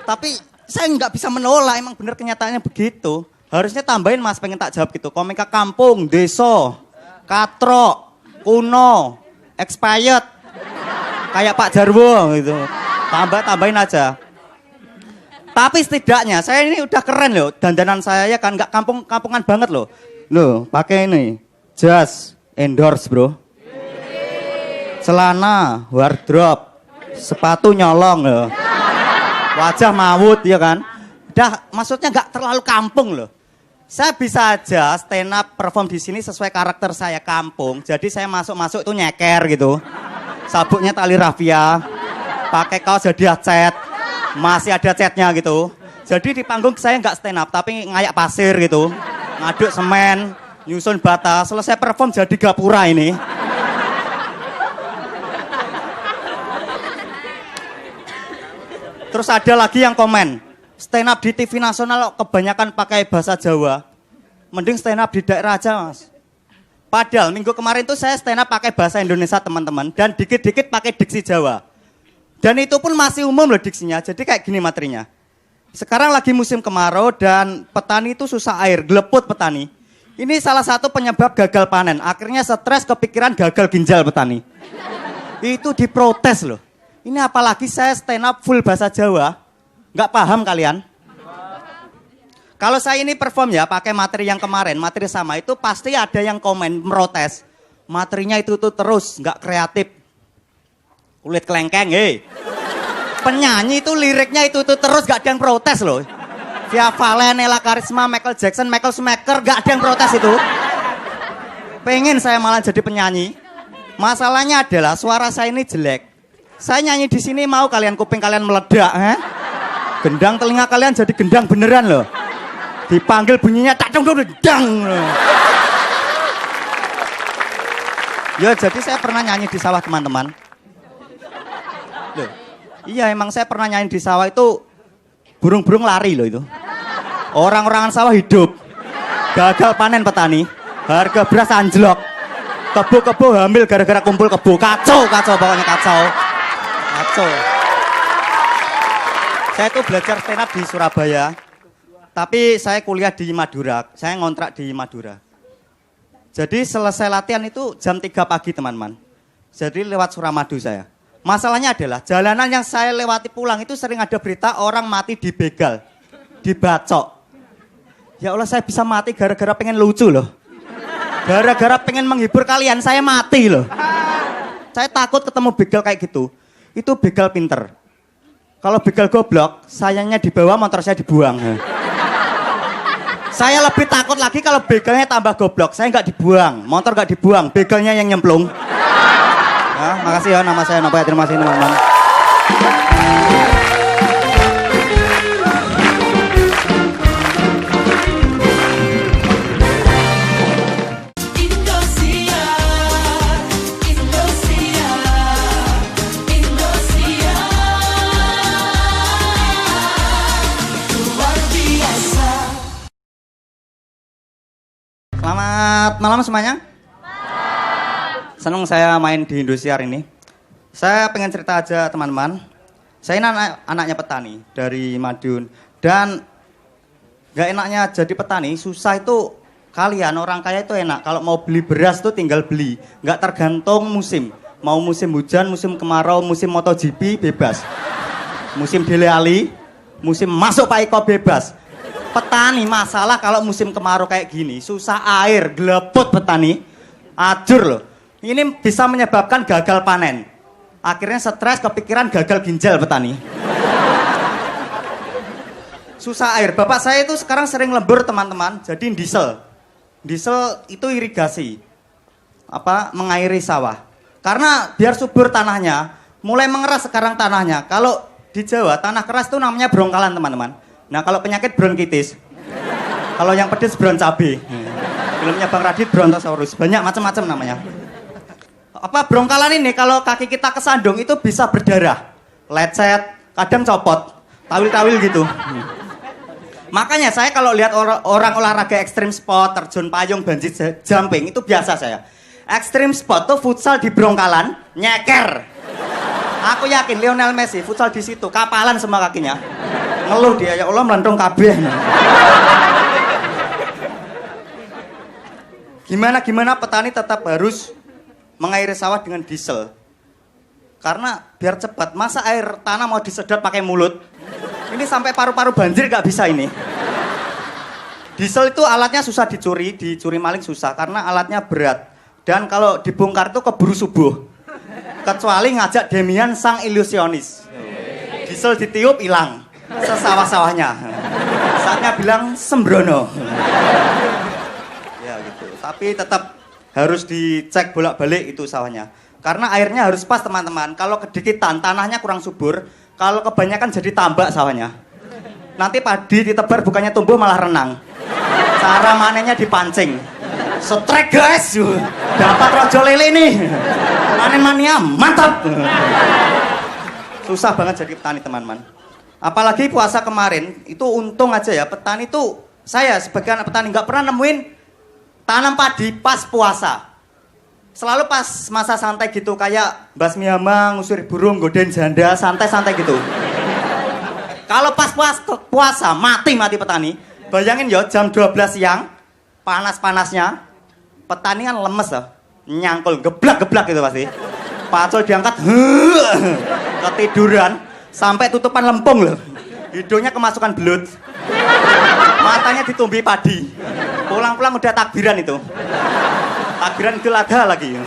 Tapi saya nggak bisa menolak, emang bener kenyataannya begitu. Harusnya tambahin Mas, pengen tak jawab gitu. Komika kampung, desa, katrok, kuno, expired. Kayak Pak Jarwo gitu. Tambahin aja. Tapi setidaknya saya ini udah keren loh. Dandanan saya ya kan nggak kampungan banget loh. Loh, pakai ini. Jas, endorse, Bro. Celana, wardrobe. Sepatu nyolong loh. Wajah mawut ya kan. Udah maksudnya nggak terlalu kampung loh. Saya bisa aja stand up perform di sini sesuai karakter saya kampung. Jadi saya masuk itu nyeker gitu. Sabuknya tali rafia. Pakai kaos jadi cat. Masih ada catnya gitu. Jadi di panggung saya nggak stand up tapi ngayak pasir gitu. Ngaduk semen, nyusun bata. Selesai perform jadi gapura ini. Terus ada lagi yang komen, stand up di TV nasional kebanyakan pakai bahasa Jawa. Mending stand up di daerah aja, Mas. Padahal minggu kemarin tuh saya stand up pakai bahasa Indonesia, teman-teman. Dan dikit-dikit pakai diksi Jawa. Dan itu pun masih umum loh diksinya. Jadi kayak gini materinya. Sekarang lagi musim kemarau dan petani itu susah air, geleput petani. Ini salah satu penyebab gagal panen. Akhirnya stres, kepikiran gagal ginjal petani. Itu diprotes loh. Ini apalagi saya stand up full bahasa Jawa. Nggak paham kalian? Kalau saya ini perform ya pakai materi yang kemarin, materi sama itu pasti ada yang komen, merotes. Materinya itu terus, nggak kreatif. Kulit kelengkeng, penyanyi itu liriknya itu terus, nggak ada yang protes loh. Via Valen, Ella Karisma, Michael Jackson, Michael Schumacher, nggak ada yang protes itu. Pengen saya malah jadi penyanyi. Masalahnya adalah suara saya ini jelek. Saya nyanyi di sini mau kalian kuping kalian meledak, gendang telinga kalian jadi gendang beneran loh. Dipanggil bunyinya tak dong dang. Ya jadi saya pernah nyanyi di sawah teman-teman. Loh, iya emang saya pernah nyanyi di sawah itu burung-burung lari loh itu. Orang-orangan sawah hidup. Gagal panen petani. Harga beras anjlok. Kebo-kebo hamil gara-gara kumpul kebo. Kacau pokoknya kacau. Saya tuh belajar stand up di Surabaya, tapi saya kuliah di Madura, saya ngontrak di Madura. Jadi selesai latihan itu jam 3 pagi teman-teman. Jadi lewat Suramadu saya. Masalahnya adalah jalanan yang saya lewati pulang itu sering ada berita orang mati dibegal, dibacok. Ya Allah saya bisa mati gara-gara pengen lucu loh. Gara-gara pengen menghibur kalian saya mati loh. Saya takut ketemu begal kayak gitu. Itu begal pinter. Kalau begal goblok, sayangnya dibawa, motor saya dibuang. Saya lebih takut lagi kalau begalnya tambah goblok. Saya nggak dibuang, motor nggak dibuang, begalnya yang nyemplung. Ya, makasih ya, nama saya Nopo. Terima kasih teman-teman. Selamat malam semuanya. Senang saya main di Indosiar ini. Saya pengen cerita aja teman-teman. Saya ini anaknya petani dari Madiun. Dan gak enaknya jadi petani, susah itu kalian orang kaya itu enak. Kalau mau beli beras tuh tinggal beli. Gak tergantung musim. Mau musim hujan, musim kemarau, musim MotoGP bebas. Musim Dele Alli, musim masuk Pak Eko bebas. Petani masalah kalau musim kemarau kayak gini, susah air, geleput petani, ajur loh. Ini bisa menyebabkan gagal panen. Akhirnya stres, kepikiran gagal ginjal petani. Susah air. Bapak saya itu sekarang sering lembur teman-teman, jadi diesel. Diesel itu irigasi, mengairi sawah. Karena biar subur tanahnya, mulai mengeras sekarang tanahnya. Kalau di Jawa tanah keras itu namanya brongkalan teman-teman. Nah kalau penyakit bronkitis, kalau yang pedes bron cabe. Filmnya Bang Radit Brontosaurus, banyak macam-macam namanya. Brongkalan ini kalau kaki kita kesandung itu bisa berdarah, lecet, kadang copot, tawil-tawil gitu. Makanya saya kalau lihat orang olahraga ekstrim sport, terjun payung, bungee jumping itu biasa saya. Ekstrim sport tuh futsal di brongkalan, nyeker. Aku yakin Lionel Messi futsal di situ, kapalan semua kakinya. Ngeluh dia, ya Allah melendung kabeh. Gimana petani tetap harus mengairi sawah dengan diesel. Karena biar cepat, masa air tanah mau disedot pakai mulut. Ini sampai paru-paru banjir gak bisa ini. Diesel itu alatnya susah dicuri maling susah karena alatnya berat. Dan kalau dibongkar itu keburu subuh. Kecuali ngajak Demian sang ilusionis. Diesel ditiup hilang sesawah-sawahnya. Saatnya bilang sembrono. Ya gitu. Tapi tetap harus dicek bolak-balik itu sawahnya. Karena airnya harus pas teman-teman. Kalau kedikitan tanahnya kurang subur, kalau kebanyakan jadi tambak sawahnya. Nanti padi ditebar bukannya tumbuh malah renang. Cara manennya dipancing. Setrek guys, dapat rojo lele nih. Panen mania mantap. Susah banget jadi petani teman-teman. Apalagi puasa kemarin itu untung aja ya petani tuh saya sebagai anak petani nggak pernah nemuin tanam padi pas puasa. Selalu pas masa santai gitu kayak basmi hama ngusir burung godain janda santai-santai gitu. Kalau pas puasa mati petani. Bayangin ya jam 12 siang panas-panasnya petani kan lemes lah, nyangkul geblak-geblak gitu pasti. Pacul diangkat, ketiduran sampai tutupan lempung loh. Hidungnya kemasukan belut, matanya ditumbi padi. Pulang-pulang udah takbiran itu. Takbiran Idul Adha lagi.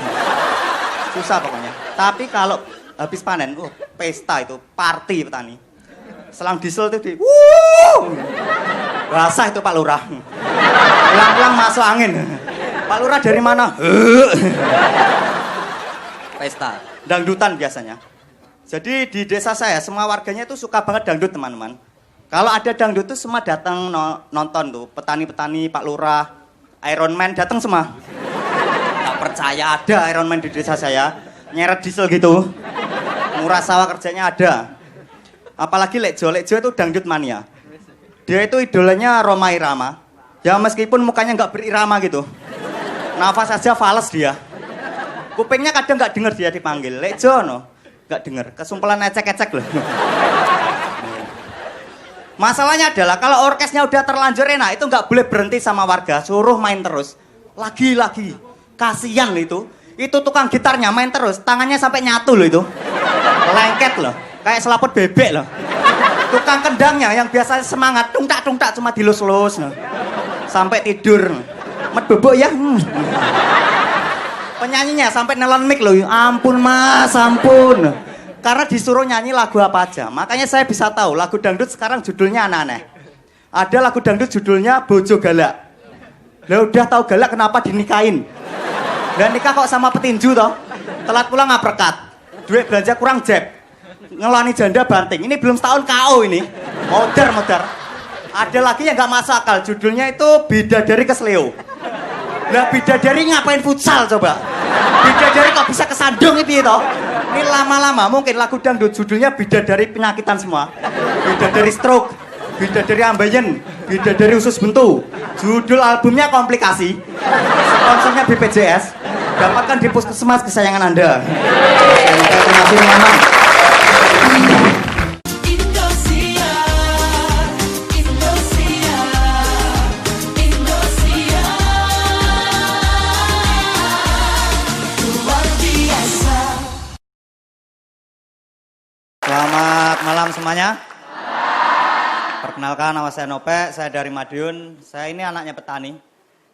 Susah pokoknya. Tapi kalau habis panen, pesta itu, party petani. Selang diesel itu basah itu Pak Lurah. Pulang-pulang masuk angin. Pak Lurah dari mana? Pesta. Dangdutan biasanya. Jadi di desa saya semua warganya itu suka banget dangdut teman-teman. Kalau ada dangdut itu semua datang nonton tuh. Petani-petani, Pak Lurah, Iron Man datang semua. Tak percaya ada Iron Man di desa saya. Nyeret diesel gitu. Murah sawah kerjanya ada. Apalagi Lekjo itu dangdut mania. Dia itu idolanya Rhoma Irama. Ya meskipun mukanya nggak berirama gitu. Nafas aja fales dia. Kupingnya kadang nggak denger dia dipanggil. Lekjo no. Nggak denger. Kesumpelan ecek-ecek loh. Masalahnya adalah kalau orkesnya udah terlanjur enak itu nggak boleh berhenti sama warga. Suruh main terus. Lagi-lagi. Kasian loh itu. Itu tukang gitarnya main terus. Tangannya sampai nyatu loh itu. Lengket loh. Kayak selaput bebek loh. Tukang kendangnya yang biasanya semangat tungtak-tungtak cuma dilus-lus no. Sampai tidur. Met bebek ya. Penyanyinya sampai nelon mic loh. Ampun mas, ampun. Karena disuruh nyanyi lagu apa aja. Makanya saya bisa tahu lagu dangdut sekarang judulnya aneh-aneh. Ada lagu dangdut judulnya Bojo Galak. Lah udah tahu galak kenapa dinikahin? Dan nikah kok sama petinju toh? Telat pulang ngaprekat. Duit belanja kurang jeb. Ngelani janda banting. Ini belum setahun KO ini. Modar. Ada lagi yang gak masuk akal. Judulnya itu Bidadari Kesleo. Lah bidadari ngapain futsal coba? Bidadari kok bisa kesandung itu toh? Ini lama-lama mungkin lagu dangdut judulnya Bidadari Penyakitan semua. Bidadari stroke, Bidadari ambeien, Bidadari usus buntu. Judul albumnya Komplikasi. Sponsornya BPJS. Dapatkan di puskesmas kesayangan Anda. Terima kasih Mama. Selamat malam semuanya. Perkenalkan nama saya Nope, saya dari Madiun. Saya ini anaknya petani.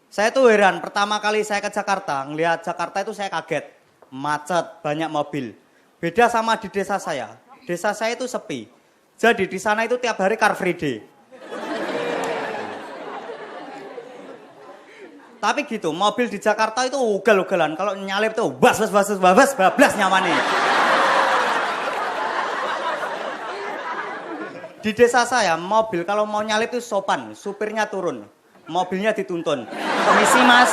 Saya tuh heran, pertama kali saya ke Jakarta, ngelihat Jakarta itu saya kaget. Macet, banyak mobil. Beda sama di desa saya. Desa saya itu sepi. Jadi di sana itu tiap hari Car Free Day. Tapi gitu, mobil di Jakarta itu ugal-ugalan. Kalau nyalip tuh bablas nyamannya. Di desa saya, mobil kalau mau nyalip itu sopan, supirnya turun, mobilnya dituntun. Permisi mas.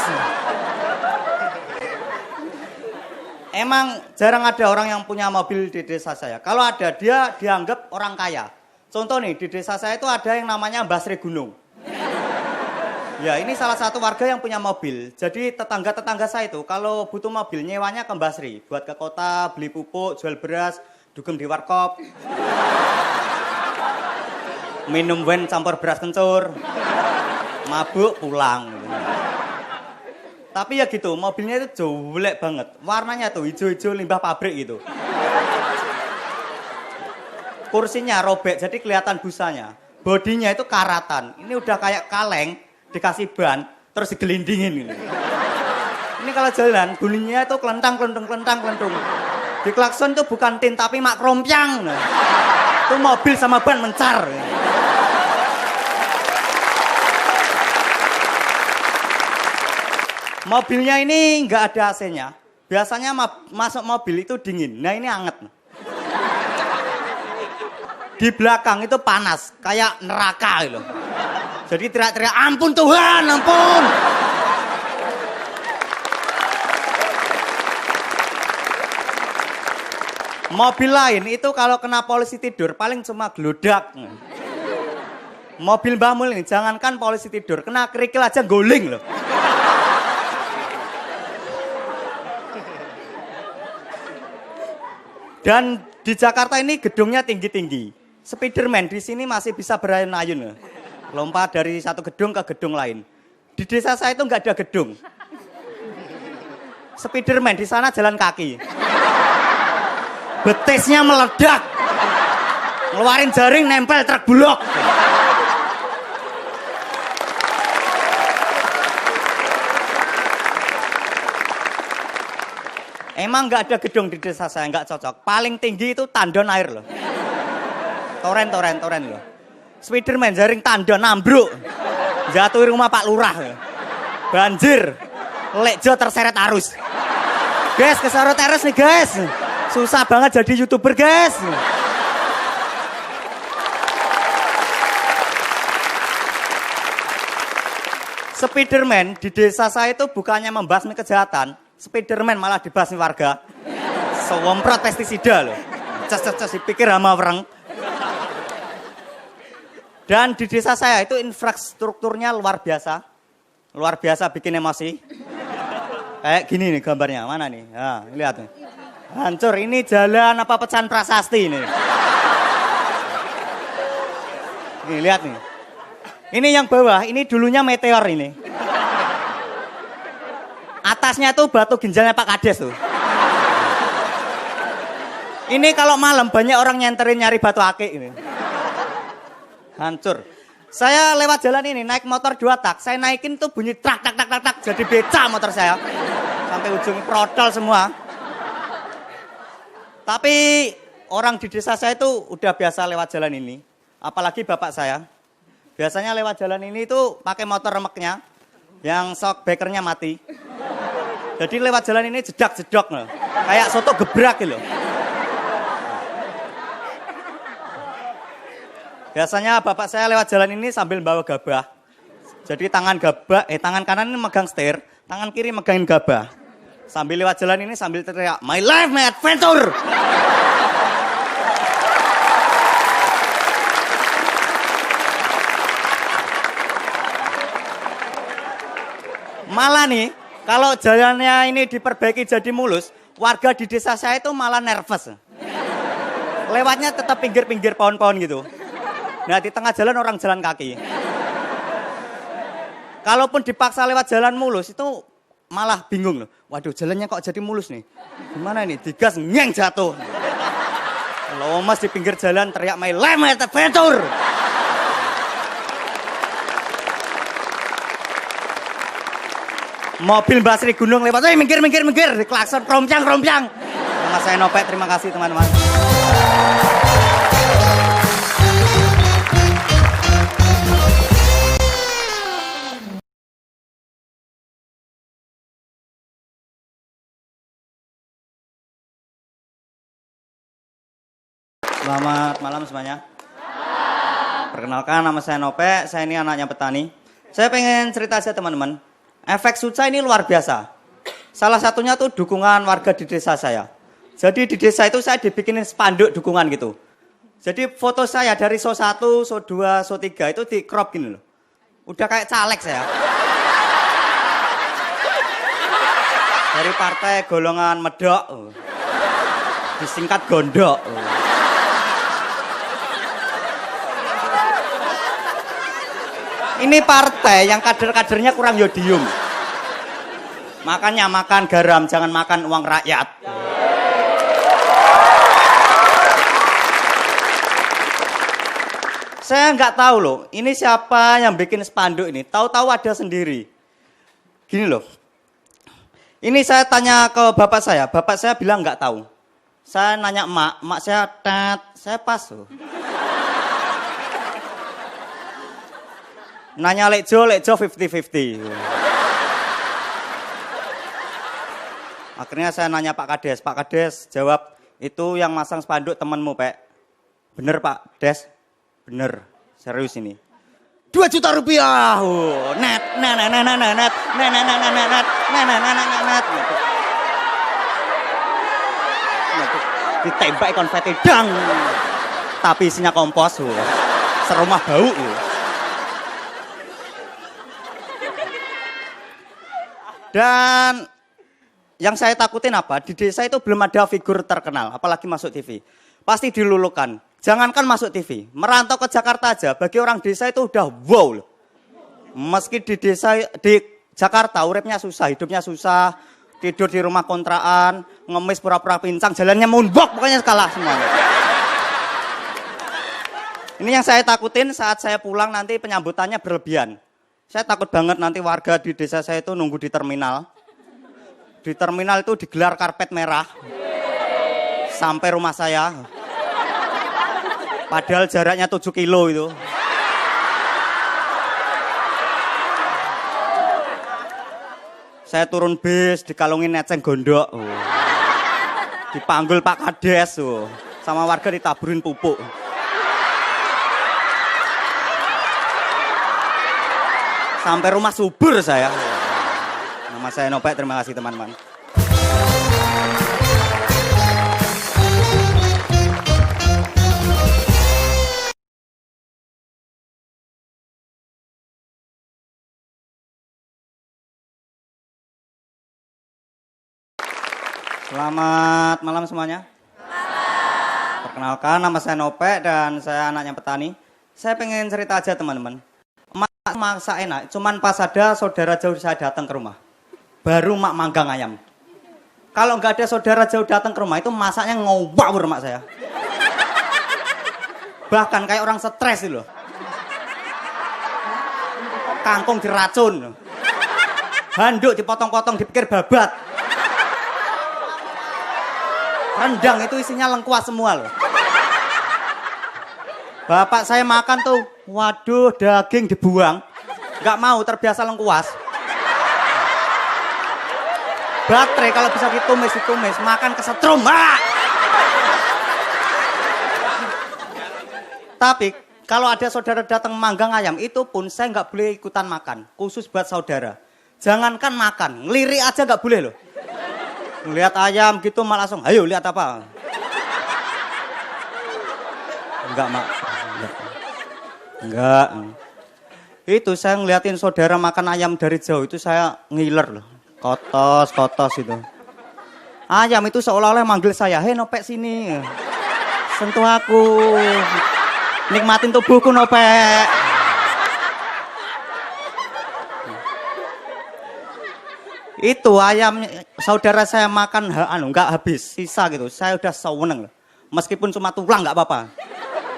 Emang jarang ada orang yang punya mobil di desa saya. Kalau ada, dia dianggap orang kaya. Contoh nih, di desa saya itu ada yang namanya Mbah Sri Gunung. Ya, ini salah satu warga yang punya mobil. Jadi tetangga-tetangga saya itu, kalau butuh mobil, nyewanya ke Mbah Sri. Buat ke kota, beli pupuk, jual beras, dugem di warkop. Minum wen campur beras kencur. Mabuk pulang. Tapi ya gitu, mobilnya itu jelek banget. Warnanya tuh hijau-hijau limbah pabrik gitu. Kursinya robek, jadi kelihatan busanya. Bodinya itu karatan. Ini udah kayak kaleng, dikasih ban, terus digelindingin gitu. Ini kalau jalan, bunyinya itu kelentang. Di klakson itu bukan tin, tapi mak kerompyang. Itu mobil sama ban mencar. Mobilnya ini nggak ada AC-nya. Biasanya masuk mobil itu dingin. Nah ini anget. Di belakang itu panas, kayak neraka gitu. Jadi teriak-teriak, ampun Tuhan, ampun. Mobil lain itu kalau kena polisi tidur paling cuma geludak. Mobil Mbah Mul ini jangankan polisi tidur, kena kerikil aja guling loh. Dan di Jakarta ini gedungnya tinggi-tinggi. Spiderman di sini masih bisa berayun-ayun. Lompat dari satu gedung ke gedung lain. Di desa saya itu nggak ada gedung. Spiderman di sana jalan kaki. Betisnya meledak. Ngeluarin jaring nempel truk bulog. Emang nggak ada gedung di desa saya, nggak cocok. Paling tinggi itu tandon air loh. Toren loh. Spiderman jaring tandon ambruk. Jatuh rumah Pak Lurah. Banjir. Lekjo terseret arus. Guys, keseret arus nih guys. Susah banget jadi YouTuber guys. Spiderman di desa saya itu bukannya membasmi kejahatan. Spiderman malah dibasmi warga. Sewemprot pestisida loh. Ces dipikir hama wereng. Dan di desa saya itu infrastrukturnya luar biasa. Luar biasa bikin emosi. Kayak gini nih gambarnya. Mana nih? Nah, lihat nih. Hancur. Ini jalan apa pecahan prasasti ini. Nih, lihat nih. Ini yang bawah, ini dulunya meteor ini. Atasnya tuh batu ginjalnya Pak Kades tuh. Ini kalau malam banyak orang nyenterin nyari batu akik ini. Hancur. Saya lewat jalan ini naik motor 2 tak. Saya naikin tuh bunyi trak tak. Jadi beca motor saya. Sampai ujung protol semua. Tapi orang di desa saya itu udah biasa lewat jalan ini. Apalagi bapak saya. Biasanya lewat jalan ini tuh pakai motor remeknya. Yang shock breakernya mati. Jadi lewat jalan ini jedak-jedok loh. Kayak soto gebrak gitu. Biasanya bapak saya lewat jalan ini sambil bawa gabah. Jadi tangan kanan ini megang setir, tangan kiri megangin gabah. Sambil lewat jalan ini sambil teriak, "My life, my adventure." Malah nih, kalau jalannya ini diperbaiki jadi mulus, warga di desa saya itu malah nervous. Lewatnya tetap pinggir-pinggir pohon-pohon gitu. Nah di tengah jalan orang jalan kaki. Kalaupun dipaksa lewat jalan mulus itu malah bingung loh. Waduh jalannya kok jadi mulus nih. Gimana ini? Digas nyeng jatuh. Lomas di pinggir jalan teriak my life, my adventure. Mobil Basri Gunung lewat, minggir, klakson, kerompyang. Nama saya Nopek, terima kasih teman-teman. Selamat malam semuanya. Perkenalkan nama saya Nopek, saya ini anaknya petani. Saya pengen cerita aja teman-teman. Efek Suca ini luar biasa. Salah satunya tuh dukungan warga di desa saya. Jadi di desa itu saya dibikinin spanduk dukungan gitu. Jadi foto saya dari SO 1, SO 2, SO 3 itu di crop gini loh. Udah kayak caleg saya. Dari partai golongan medok. Disingkat gondok. Ini partai yang kader-kadernya kurang yodium. Makanya makan garam, jangan makan uang rakyat. Saya nggak tahu loh, ini siapa yang bikin spanduk ini. Tahu-tahu ada sendiri. Gini loh. Ini saya tanya ke bapak saya bilang nggak tahu. Saya nanya emak saya saya pas loh. Nanya Lekjo 50-50. Akhirnya saya nanya Pak Kades jawab, itu yang masang spanduk temenmu, Pak. Bener Pak Des? Bener, serius ini. 2 juta rupiah, net. Ditembak konfeti, dang. Tapi isinya kompos, serumah bau. Dan yang saya takutin apa? Di desa itu belum ada figur terkenal, apalagi masuk TV. Pasti dilulukan. Jangankan masuk TV, merantau ke Jakarta aja, bagi orang desa itu udah wow loh. Meski di desa, di Jakarta uripnya susah, hidupnya susah, tidur di rumah kontrakan, ngemis pura-pura pincang, jalannya moonwalk, pokoknya kalah semuanya. Ini yang saya takutin saat saya pulang nanti penyambutannya berlebihan. Saya takut banget nanti warga di desa saya itu nunggu di terminal. Di terminal itu digelar karpet merah sampai rumah saya. Padahal jaraknya 7 kilo itu. Saya turun bis, dikalungin eceng gondok. Dipanggil Pak Kades. Sama warga ditaburin pupuk. Sampai rumah subur saya. Nama saya Nopek, terima kasih teman-teman. Selamat malam semuanya. Perkenalkan, nama saya Nopek dan saya anaknya petani. Saya pengen cerita aja teman-teman. Masak enak, cuman pas ada saudara jauh saya datang ke rumah. Baru mak manggang ayam. Kalau nggak ada saudara jauh datang ke rumah itu masaknya ngowawur mak saya. Bahkan kayak orang stres itu loh. Kangkung diracun. Handuk dipotong-potong dipikir babat. Rendang itu isinya lengkuas semua loh. Bapak saya makan tuh, waduh daging dibuang. Nggak mau, terbiasa lengkuas. Baterai kalau bisa ditumis, makan kesetrum. Tapi kalau ada saudara datang manggang ayam, itu pun saya nggak boleh ikutan makan. Khusus buat saudara. Jangankan makan, ngelirik aja nggak boleh loh. Lihat ayam gitu malah langsung, ayo lihat apa? Enggak mak. Enggak. Itu saya ngeliatin saudara makan ayam dari jauh itu saya ngiler loh. Kotos itu. Ayam itu seolah-olah manggil saya, "Hei Nopek sini. Sentuh aku. Nikmatin tubuhku Nopek." Itu ayam saudara saya makan enggak habis, sisa gitu. Saya udah seneng loh. Meskipun cuma tulang enggak apa-apa.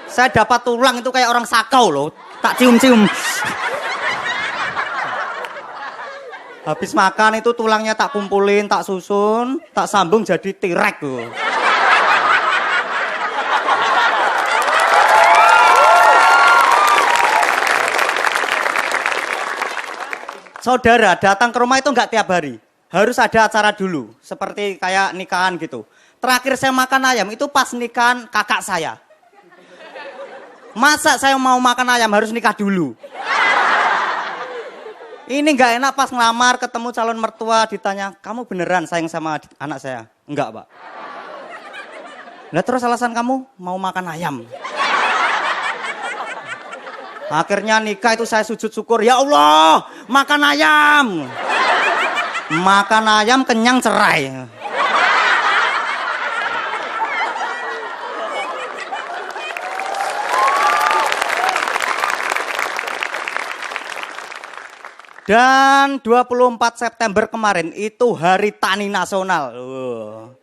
Saya dapat tulang itu kayak orang sakau loh. Tak cium-cium. Habis makan itu tulangnya tak kumpulin, tak susun, tak sambung jadi tirek loh. Saudara datang ke rumah itu enggak tiap hari. Harus ada acara dulu. Seperti kayak nikahan gitu. Terakhir saya makan ayam itu pas nikahan kakak saya. Masa saya mau makan ayam harus nikah dulu? Ini nggak enak pas ngelamar ketemu calon mertua ditanya, "Kamu beneran sayang sama anak saya?" "Enggak, Pak." "Lah terus alasan kamu mau makan ayam?" Akhirnya nikah itu saya sujud syukur, "Ya Allah, makan ayam." Makan ayam kenyang cerai. Dan 24 September kemarin itu Hari Tani Nasional.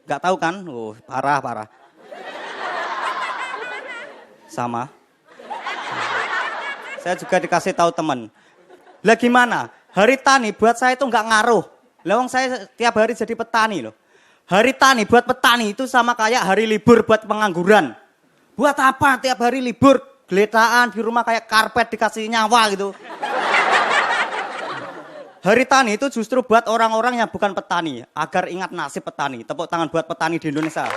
Nggak tahu kan? Parah. Sama. Saya juga dikasih tahu teman. Lah gimana? Hari Tani buat saya itu nggak ngaruh. Lawang saya tiap hari jadi petani loh. Hari Tani buat petani itu sama kayak hari libur buat pengangguran. Buat apa tiap hari libur? Geletaan di rumah kayak karpet dikasih nyawa gitu. Hari Tani itu justru buat orang-orang yang bukan petani, agar ingat nasib petani. Tepuk tangan buat petani di Indonesia.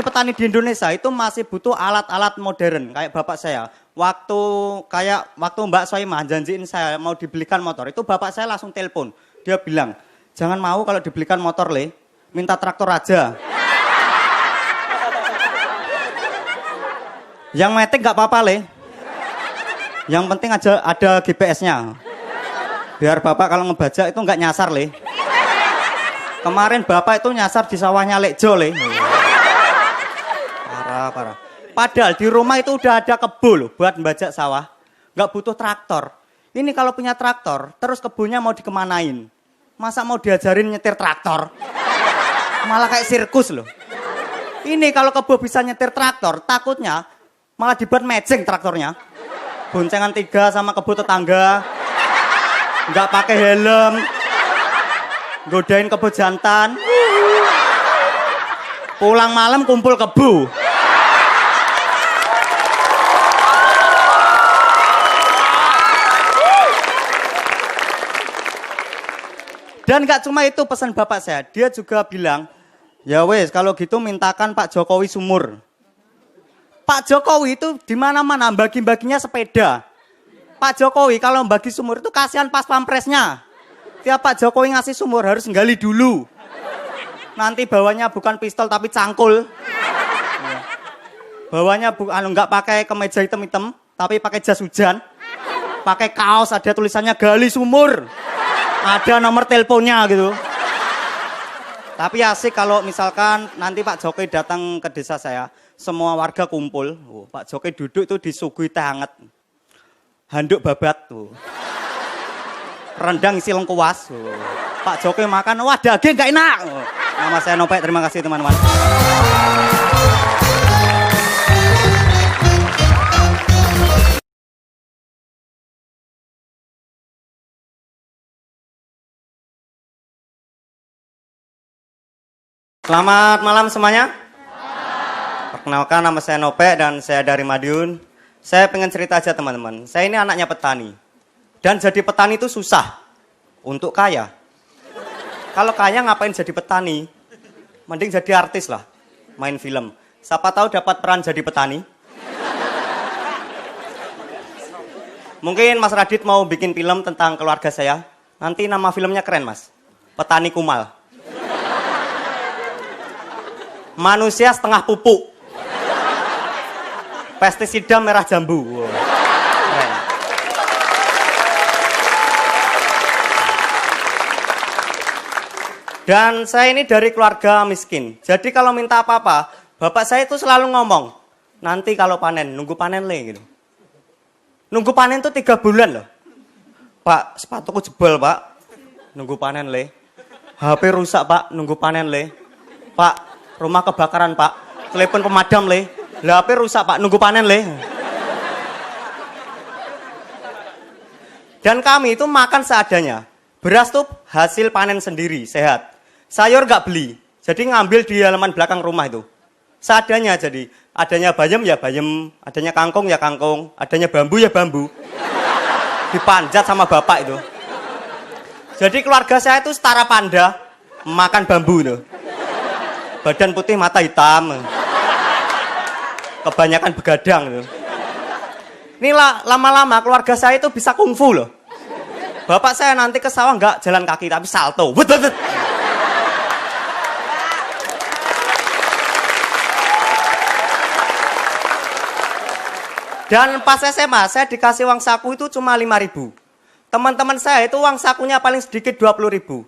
Petani di Indonesia itu masih butuh alat-alat modern kayak bapak saya. Waktu Mbak Soimah janjiin saya mau dibelikan motor, itu bapak saya langsung telepon. Dia bilang, "Jangan mau kalau dibelikan motor, Le. Minta traktor aja." Yang metik nggak apa-apa, Le. Yang penting aja ada GPS-nya. Biar bapak kalau ngebajak itu nggak nyasar, Le. Kemarin bapak itu nyasar di sawahnya Lekjo, Le. Parah. Padahal di rumah itu udah ada kebo loh buat membajak sawah. Nggak butuh traktor. Ini kalau punya traktor, terus kebunnya mau dikemanain? Masa mau diajarin nyetir traktor? Malah kayak sirkus loh. Ini kalau kebo bisa nyetir traktor, takutnya malah dibuat matching traktornya. Boncengan 3 sama kebo tetangga. Nggak pakai helm. Godain kebo jantan. Pulang malam kumpul kebo. Dan nggak cuma itu pesan bapak saya. Dia juga bilang, "Ya wes kalau gitu mintakan Pak Jokowi sumur." Pak Jokowi itu di mana-mana bagi-baginya sepeda. Pak Jokowi kalau bagi sumur itu kasihan pas pampresnya. Tiap Pak Jokowi ngasih sumur harus nggali dulu. Nanti bawanya bukan pistol tapi cangkul. Bawanya nggak pakai kemeja hitam-hitam tapi pakai jas hujan. Pakai kaos ada tulisannya gali sumur. Ada nomor teleponnya gitu. Tapi asik kalau misalkan nanti Pak Jokowi datang ke desa saya, semua warga kumpul. Pak Jokowi duduk itu disuguhi teh hangat. Handuk babat tuh. Rendang isi lengkuas. Pak Jokowi makan, wah daging gak enak. Nama saya Nopek, terima kasih teman-teman. Selamat malam semuanya. Perkenalkan nama saya Nopek dan saya dari Madiun. Saya pengen cerita aja teman-teman. Saya ini anaknya petani. Dan jadi petani itu susah. Untuk kaya. Kalau kaya ngapain jadi petani? Mending jadi artis lah. Main film. Siapa tahu dapat peran jadi petani. Mungkin Mas Radit mau bikin film tentang keluarga saya. Nanti nama filmnya keren Mas. Petani Kumal. Manusia setengah pupuk. Pestisida merah jambu. Wow. Keren. Dan saya ini dari keluarga miskin. Jadi kalau minta apa-apa, bapak saya itu selalu ngomong, nanti kalau panen, nunggu panen Le gitu. Nunggu panen tuh 3 bulan loh. Pak, sepatuku jebol Pak. Nunggu panen Le. HP rusak Pak, nunggu panen Le. Pak, rumah kebakaran Pak, telepon pemadam Le. Lah HP rusak Pak, nunggu panen Le. Dan kami itu makan seadanya. Beras tuh hasil panen sendiri, sehat. Sayur nggak beli, jadi ngambil di halaman belakang rumah itu. Seadanya jadi, adanya bayam ya bayam, adanya kangkung ya kangkung, adanya bambu ya bambu. Dipanjat sama bapak itu. Jadi keluarga saya itu setara panda, makan bambu itu. Badan putih, mata hitam. Kebanyakan begadang itu. Ini lama-lama keluarga saya itu bisa kungfu loh. Bapak saya nanti ke sawah nggak jalan kaki tapi salto. Wut. Dan pas SMA saya dikasih uang saku itu cuma 5.000. Teman-teman saya itu uang sakunya paling sedikit 20.000.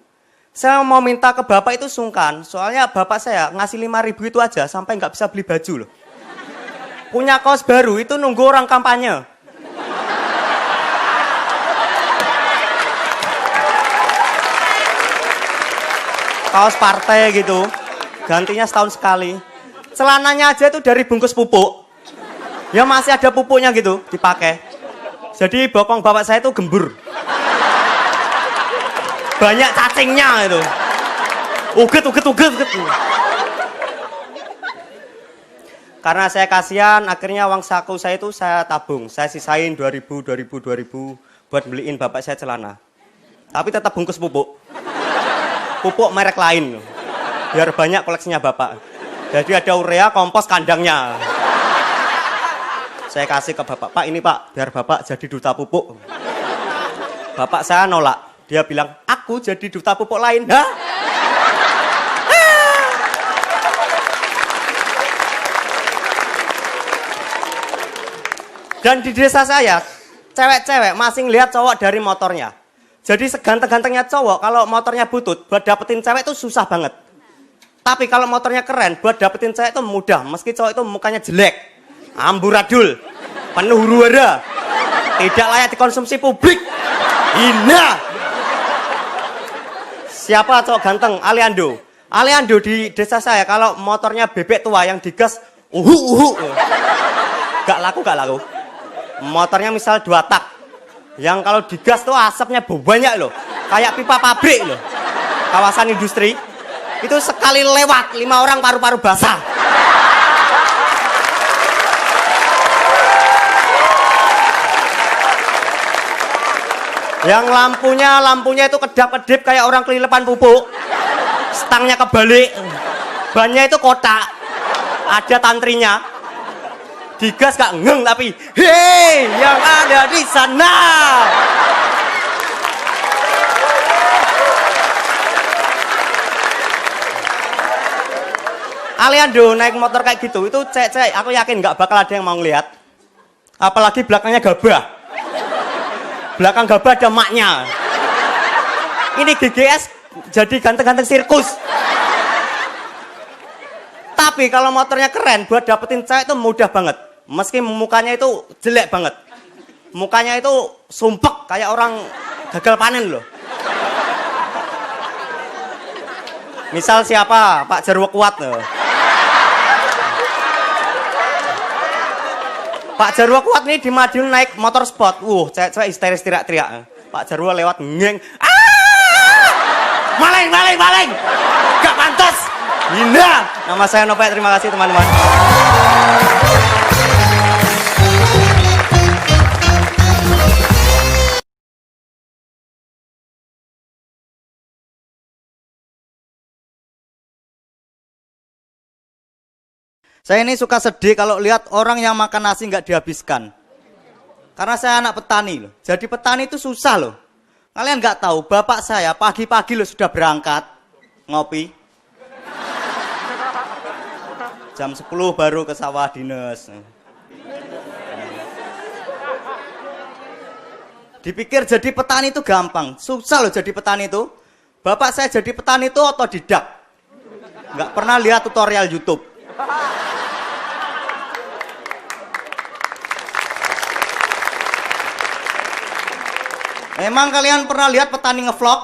Saya mau minta ke bapak itu sungkan, soalnya bapak saya ngasih 5.000 itu aja sampai nggak bisa beli baju loh. punya kaos baru itu nunggu orang kampanye. Kaos partai gitu, gantinya setahun sekali. Celananya aja itu dari bungkus pupuk. Ya masih ada pupuknya gitu, dipakai. Jadi bokong bapak saya itu gembur. Banyak cacingnya itu. Uget. Karena saya kasihan, akhirnya uang saku saya itu saya tabung. Saya sisain 2000 buat beliin bapak saya celana. Tapi tetap bungkus pupuk. Pupuk merek lain. Biar banyak koleksinya bapak. Jadi ada urea, kompos, kandangnya. Saya kasih ke bapak, Pak ini Pak, biar bapak jadi duta pupuk. Bapak saya nolak. Dia bilang, aku jadi duta pupuk lain. Hah? Dan di desa saya, cewek-cewek masih ngelihat cowok dari motornya. Jadi seganteng-gantengnya cowok, kalau motornya butut, buat dapetin cewek itu susah banget. Tapi kalau motornya keren, buat dapetin cewek itu mudah. Meski cowok itu mukanya jelek, amburadul, penuh huru-hara, tidak layak dikonsumsi publik, hina. Siapa cowok ganteng? Aliando. Aliando di desa saya, kalau motornya bebek tua yang digas, uhu. Gak laku. Motornya misal 2 tak. Yang kalau digas tuh asapnya banyak loh. Kayak pipa pabrik loh. Kawasan industri. Itu sekali lewat 5 orang paru-paru basah. Yang lampunya itu kedap-kedip kayak orang kelilipan pupuk. Stangnya kebalik. Bannya itu kotak. Ada tantrinya. Digas gak ngeng tapi hei yang ada di sana. Aliando naik motor kayak gitu itu cek aku yakin gak bakal ada yang mau ngeliat. Apalagi belakangnya gabah. Belakang gabah ada maknya. Ini GGS jadi ganteng-ganteng sirkus. Tapi kalau motornya keren buat dapetin cewek itu mudah banget. Meski mukanya itu jelek banget. Mukanya itu sumpek kayak orang gagal panen loh. Misal siapa? Pak Jarwo Kuat loh. Pak Jarwo Kuat nih di Madiun naik motor sport. Cewek histeris teriak-teriak. Pak Jarwo lewat ngeng. Maling. Gak pantas. Hina. Nama saya Nope. Terima kasih teman-teman. Saya ini suka sedih kalau lihat orang yang makan nasi nggak dihabiskan. Karena saya anak petani loh. Jadi petani itu susah loh. Kalian nggak tahu, bapak saya pagi-pagi loh sudah berangkat ngopi. Jam 10 baru ke sawah dinas. Dipikir jadi petani itu gampang. Susah loh jadi petani itu. Bapak saya jadi petani itu otodidak. Nggak pernah lihat tutorial YouTube. Emang kalian pernah lihat petani ngevlog?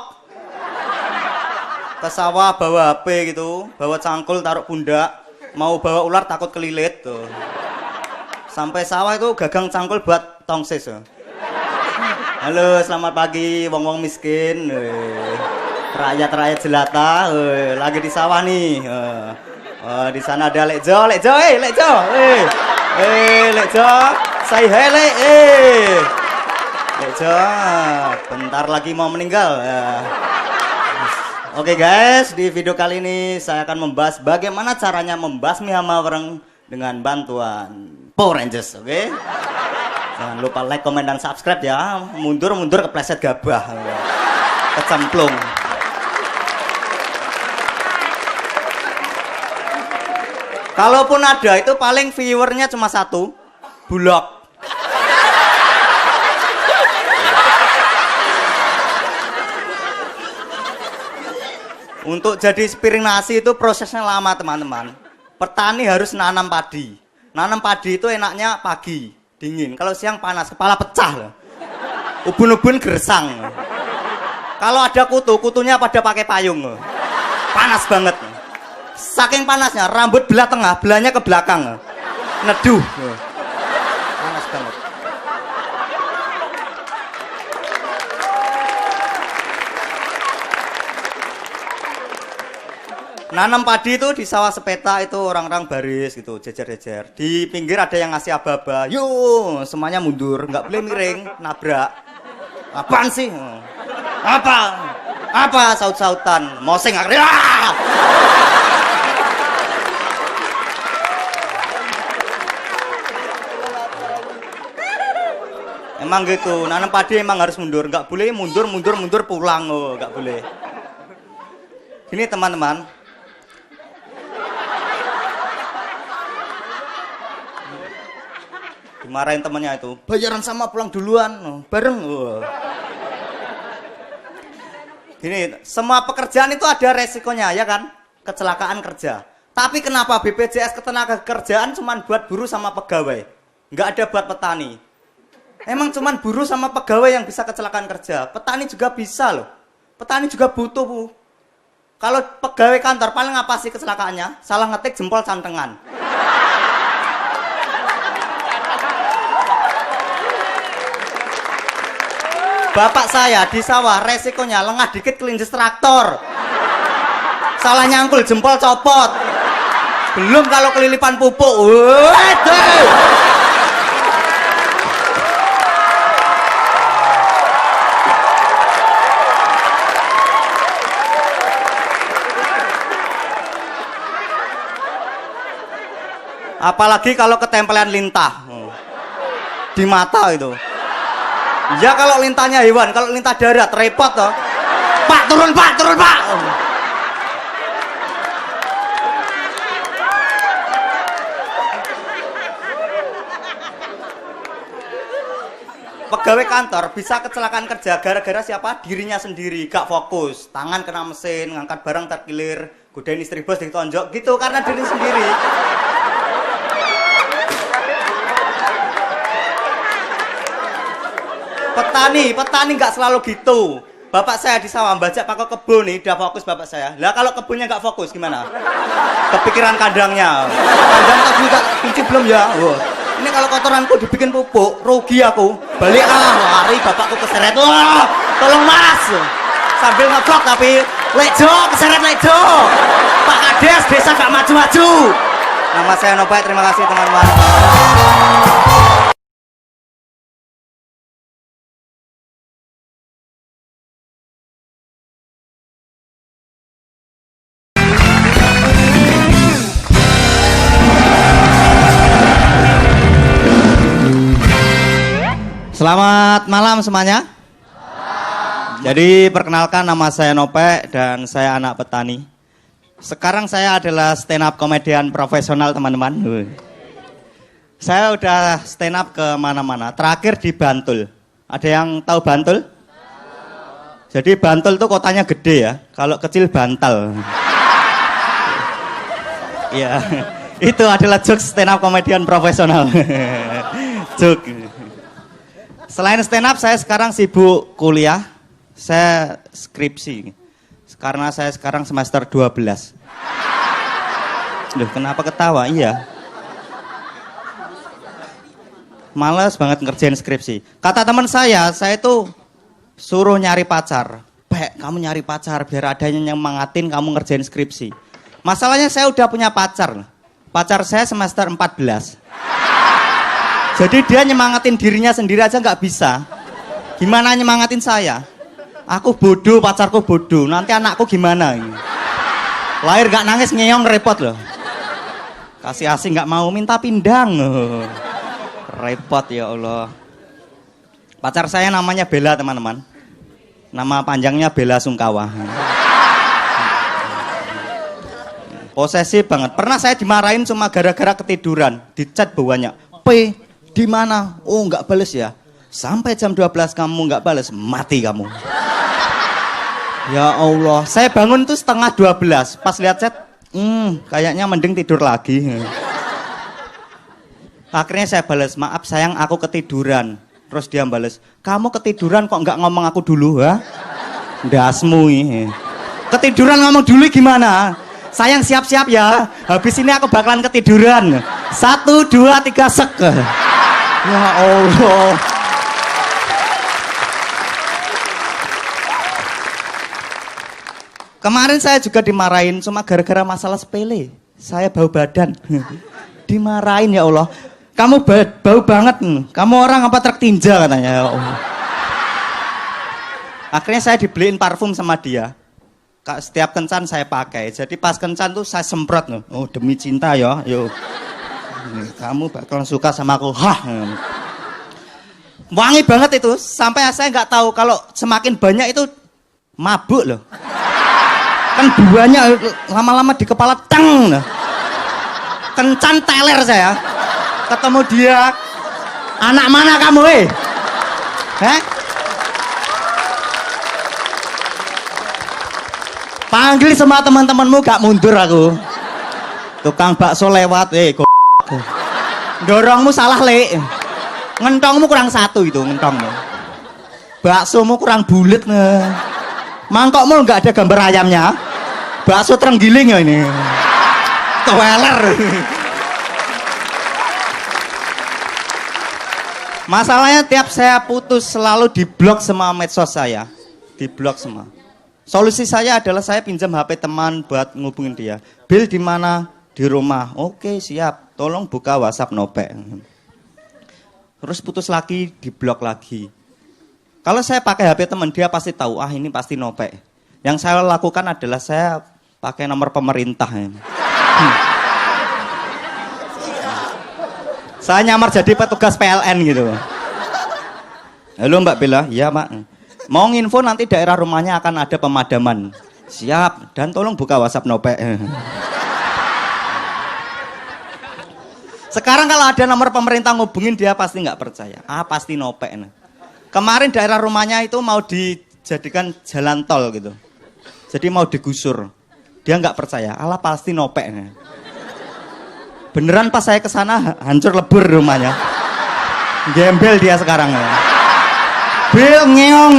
Ke sawah bawa HP gitu, bawa cangkul taruh pundak, mau bawa ular takut kelilit tuh. Sampai sawah itu gagang cangkul buat tongsis. Halo, selamat pagi wong-wong miskin. Rakyat-rakyat jelata, lagi di sawah nih. Di sana ada Lekjo. Lekjo. Say hi Lekjo, bentar lagi mau meninggal. Oke guys, di video kali ini saya akan membahas bagaimana caranya membasmi hama wareng dengan bantuan Power Rangers, oke? Jangan lupa like, komen, dan subscribe ya. Mundur kepleset gabah, kecemplung. Kalaupun ada, itu paling viewernya cuma 1, bulog. Untuk jadi sepiring nasi itu prosesnya lama teman-teman. Petani harus nanam padi. Nanam padi itu enaknya pagi, dingin. Kalau siang panas, kepala pecah loh. Ubun-ubun gersang. Kalau ada kutu, kutunya pada pakai payung loh. Panas banget. Saking panasnya, rambut belah tengah, belahnya ke belakang. Neduh. Panas banget. Nanam padi itu di sawah sepeta itu orang-orang baris gitu, jejer-jejer. Di pinggir ada yang ngasih aba-aba. Yuk, semuanya mundur, nggak boleh miring, nabrak. Apaan sih? Apa? Apa saut-sautan? Mosing akhirnya. Emang gitu, nanam padi emang harus mundur, nggak boleh mundur pulang, oh, nggak boleh. Gini teman-teman. Dimarahin temannya itu, bayaran sama pulang duluan, oh, bareng. Oh. Gini, semua pekerjaan itu ada resikonya, ya kan? Kecelakaan kerja. Tapi kenapa BPJS Ketenagakerjaan cuma buat buruh sama pegawai? Nggak ada buat petani. Emang cuma buruh sama pegawai yang bisa kecelakaan kerja. Petani juga bisa loh. Petani juga butuh, Bu. Kalau pegawai kantor paling apa sih kecelakaannya? Salah ngetik jempol santengan. Bapak saya di sawah resikonya lengah dikit kelindes traktor. Salah nyangkul jempol copot. Belum kalau kelilipan pupuk. Waduh. Apalagi kalau ketempelan lintah. Di mata itu. Ya kalau lintahnya hewan, kalau lintah darat repot toh. Pak, turun Pak, turun Pak. Pegawai kantor bisa kecelakaan kerja gara-gara siapa? Dirinya sendiri, gak fokus. Tangan kena mesin, ngangkat barang terkilir, godain istri bos ditonjok gitu karena diri sendiri. Petani nggak selalu gitu. Bapak saya di sawah bajak pakai kebun nih, udah fokus bapak saya. Lah kalau kebunnya nggak fokus gimana? Kepikiran kandangnya. Kandang tadi tak kunci belum ya? Ini kalau kotoranku dibikin pupuk, rugi aku. Balik lari bapakku keseret. Wah, tolong mas. Sambil ngeblok tapi lejo, keseret lejo. Pak Kades, desa gak maju-maju. Nama saya Nopet, terima kasih teman-teman. Selamat malam semuanya. Jadi perkenalkan nama saya Nope dan saya anak petani. Sekarang saya adalah stand up komedian profesional teman-teman. Saya udah stand up ke mana-mana. Terakhir di Bantul. Ada yang tahu Bantul? Jadi Bantul tuh kotanya gede ya. Kalau kecil Bantal. Iya. Itu adalah jokes stand up komedian profesional. Joke. Selain stand up, saya sekarang sibuk kuliah. Saya skripsi. Karena saya sekarang semester 12. Loh, kenapa ketawa? Iya. Males banget ngerjain skripsi. Kata teman saya itu suruh nyari pacar. Pek, kamu nyari pacar biar adanya yang mengatin kamu ngerjain skripsi. Masalahnya saya udah punya pacar. Pacar saya semester 14. Jadi dia nyemangatin dirinya sendiri aja nggak bisa. Gimana nyemangatin saya? Aku bodoh, pacarku bodoh. Nanti anakku gimana? Lahir nggak nangis ngeong repot loh. Kasih asing nggak mau minta pindang. Repot ya Allah. Pacar saya namanya Bella teman-teman. Nama panjangnya Bella Sungkawa. Posesif banget. Pernah saya dimarahin cuma gara-gara ketiduran. Dicat bawahnya. P. Di mana? Oh, nggak bales ya. Sampai jam 12 kamu nggak bales, mati kamu. Ya Allah, saya bangun tuh setengah 12. Pas lihat chat, kayaknya mending tidur lagi. Akhirnya saya balas, maaf sayang aku ketiduran. Terus dia balas, kamu ketiduran kok nggak ngomong aku dulu, ha? Dasmu ini. Ketiduran ngomong dulu gimana? Sayang siap-siap ya, habis ini aku bakalan ketiduran. 1, 2, 3 sek. Ya Allah. Kemarin saya juga dimarahin cuma gara-gara masalah sepele. Saya bau badan. Dimarahin ya Allah. Kamu bau banget. Kamu orang apa truk tinja katanya ya Allah. Akhirnya saya dibeliin parfum sama dia. Setiap kencan saya pakai. Jadi pas kencan tuh saya semprot. Oh demi cinta ya. Yuk. Kamu bakalan suka sama aku. Hah. Wangi banget itu. Sampai saya nggak tahu kalau semakin banyak itu mabuk loh. Kan buahnya lama-lama di kepala teng. Kencan teler saya. Ketemu dia. Anak mana kamu Heh? Panggil semua teman-temanmu gak mundur aku. Tukang bakso lewat, dorongmu salah le. Ngentongmu kurang 1 itu ngentongmu. Baksomu kurang bulet mangkokmu nggak ada gambar ayamnya. Bakso terenggiling ya ini. Teweler. Masalahnya tiap saya putus selalu diblok semua medsos saya. Diblok semua. Solusi saya adalah saya pinjam HP teman buat ngubungin dia. Bil di mana? Di rumah. Oke, siap. Tolong buka WhatsApp Nopek. Terus putus lagi, diblok lagi. Kalau saya pakai HP teman, dia pasti tahu, ini pasti Nopek. Yang saya lakukan adalah saya pakai nomor pemerintah. Saya nyamar jadi petugas PLN gitu. Halo Mbak Bella, iya Pak. Mau nginfo nanti daerah rumahnya akan ada pemadaman. Siap, dan tolong buka WhatsApp Nopek. Sekarang kalau ada nomor pemerintah ngubungin dia pasti nggak percaya. Pasti Nopek. Kemarin daerah rumahnya itu mau dijadikan jalan tol gitu. Jadi mau digusur. Dia nggak percaya. Alah pasti Nopek. Beneran pas saya kesana hancur lebur rumahnya. Gembel dia sekarang. Bil ngeong.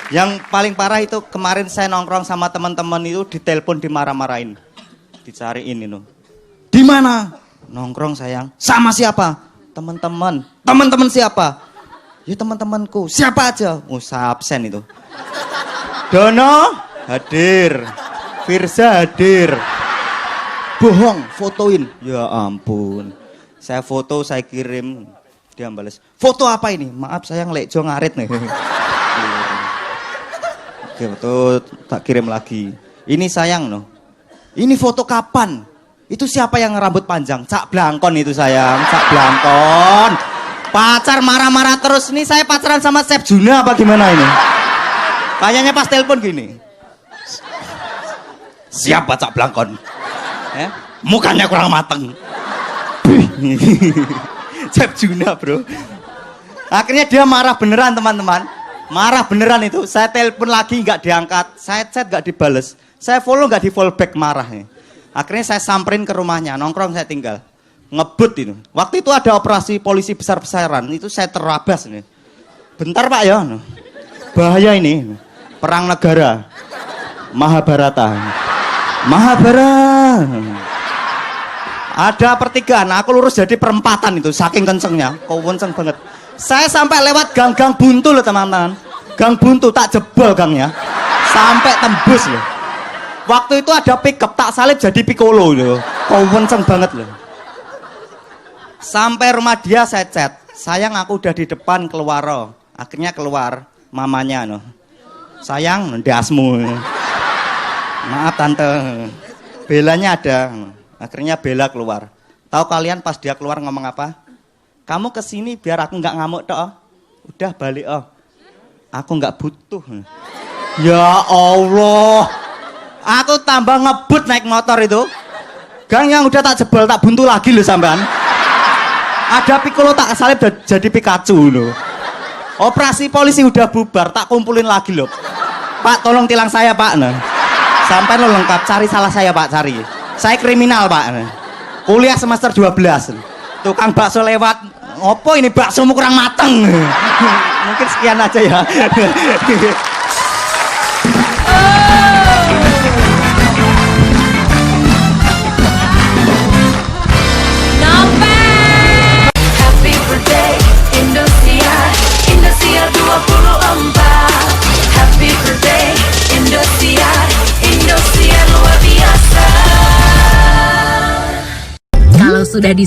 Yang paling parah itu kemarin saya nongkrong sama teman-teman itu ditelepon dimarah-marahin. Dicariin itu. Di mana? Nongkrong sayang. Sama siapa? Teman-teman. Teman-teman siapa? Ya teman-temanku. Siapa aja? Oh, saya absen itu. Dono hadir. Firza hadir. Bohong, fotoin. Ya ampun. Saya foto, saya kirim. Dia balas. Foto apa ini? Maaf sayang, lekjo ngarit nih. Oke, foto tak kirim lagi. Ini sayang no. Ini foto kapan? Itu siapa yang rambut panjang? Cak Blangkon itu sayang, Cak Blangkon. Pacar marah-marah terus. Ini saya pacaran sama Chef Juna apa gimana ini? Kayaknya pas telepon gini. Siapa Cak Blangkon? Mukanya kurang mateng. Chef Juna bro. Akhirnya dia marah beneran teman-teman. Marah beneran itu. Saya telepon lagi nggak diangkat. Saya chat nggak dibales. Saya follow nggak di follow back marahnya. Akhirnya saya samperin ke rumahnya. Nongkrong saya tinggal. Ngebut itu. Waktu itu ada operasi polisi besar-besaran. Itu saya terabas nih. Bentar Pak ya. Bahaya ini. Perang negara. Mahabharata. Mahabharata. Ada pertigaan, aku lurus jadi perempatan itu, saking kencengnya, kenceng banget. Saya sampai lewat gang-gang buntu loh teman-teman. Gang buntu, tak jebol gangnya. Sampai tembus loh. Waktu itu ada pickup, tak salib jadi piccolo loh. Kenceng banget loh. Sampai rumah dia saya chat, sayang aku udah di depan keluar loh. Akhirnya keluar, mamanya loh. Sayang, dasmu. Maaf tante, Belanya ada. Akhirnya Bella keluar. Tahu kalian pas dia keluar ngomong apa? Kamu kesini biar aku nggak ngamuk toh. Udah balik Aku nggak butuh. Ya Allah. Aku tambah ngebut naik motor itu. Gang yang udah tak jebol tak buntu lagi loh sampean. Ada Piccolo tak salib jadi Pikachu loh. Operasi polisi udah bubar tak kumpulin lagi loh. Pak tolong tilang saya Pak. Nah. Sampai lo lengkap, cari salah saya Pak, cari. Saya kriminal Pak. Kuliah semester 12. Tukang bakso lewat, opo ini baksomu kurang mateng. Mungkin sekian aja ya. Happy birthday Indosiar, Indosiar 24. Happy birthday Indosiar, Indosiar luar biasa. Kalau sudah di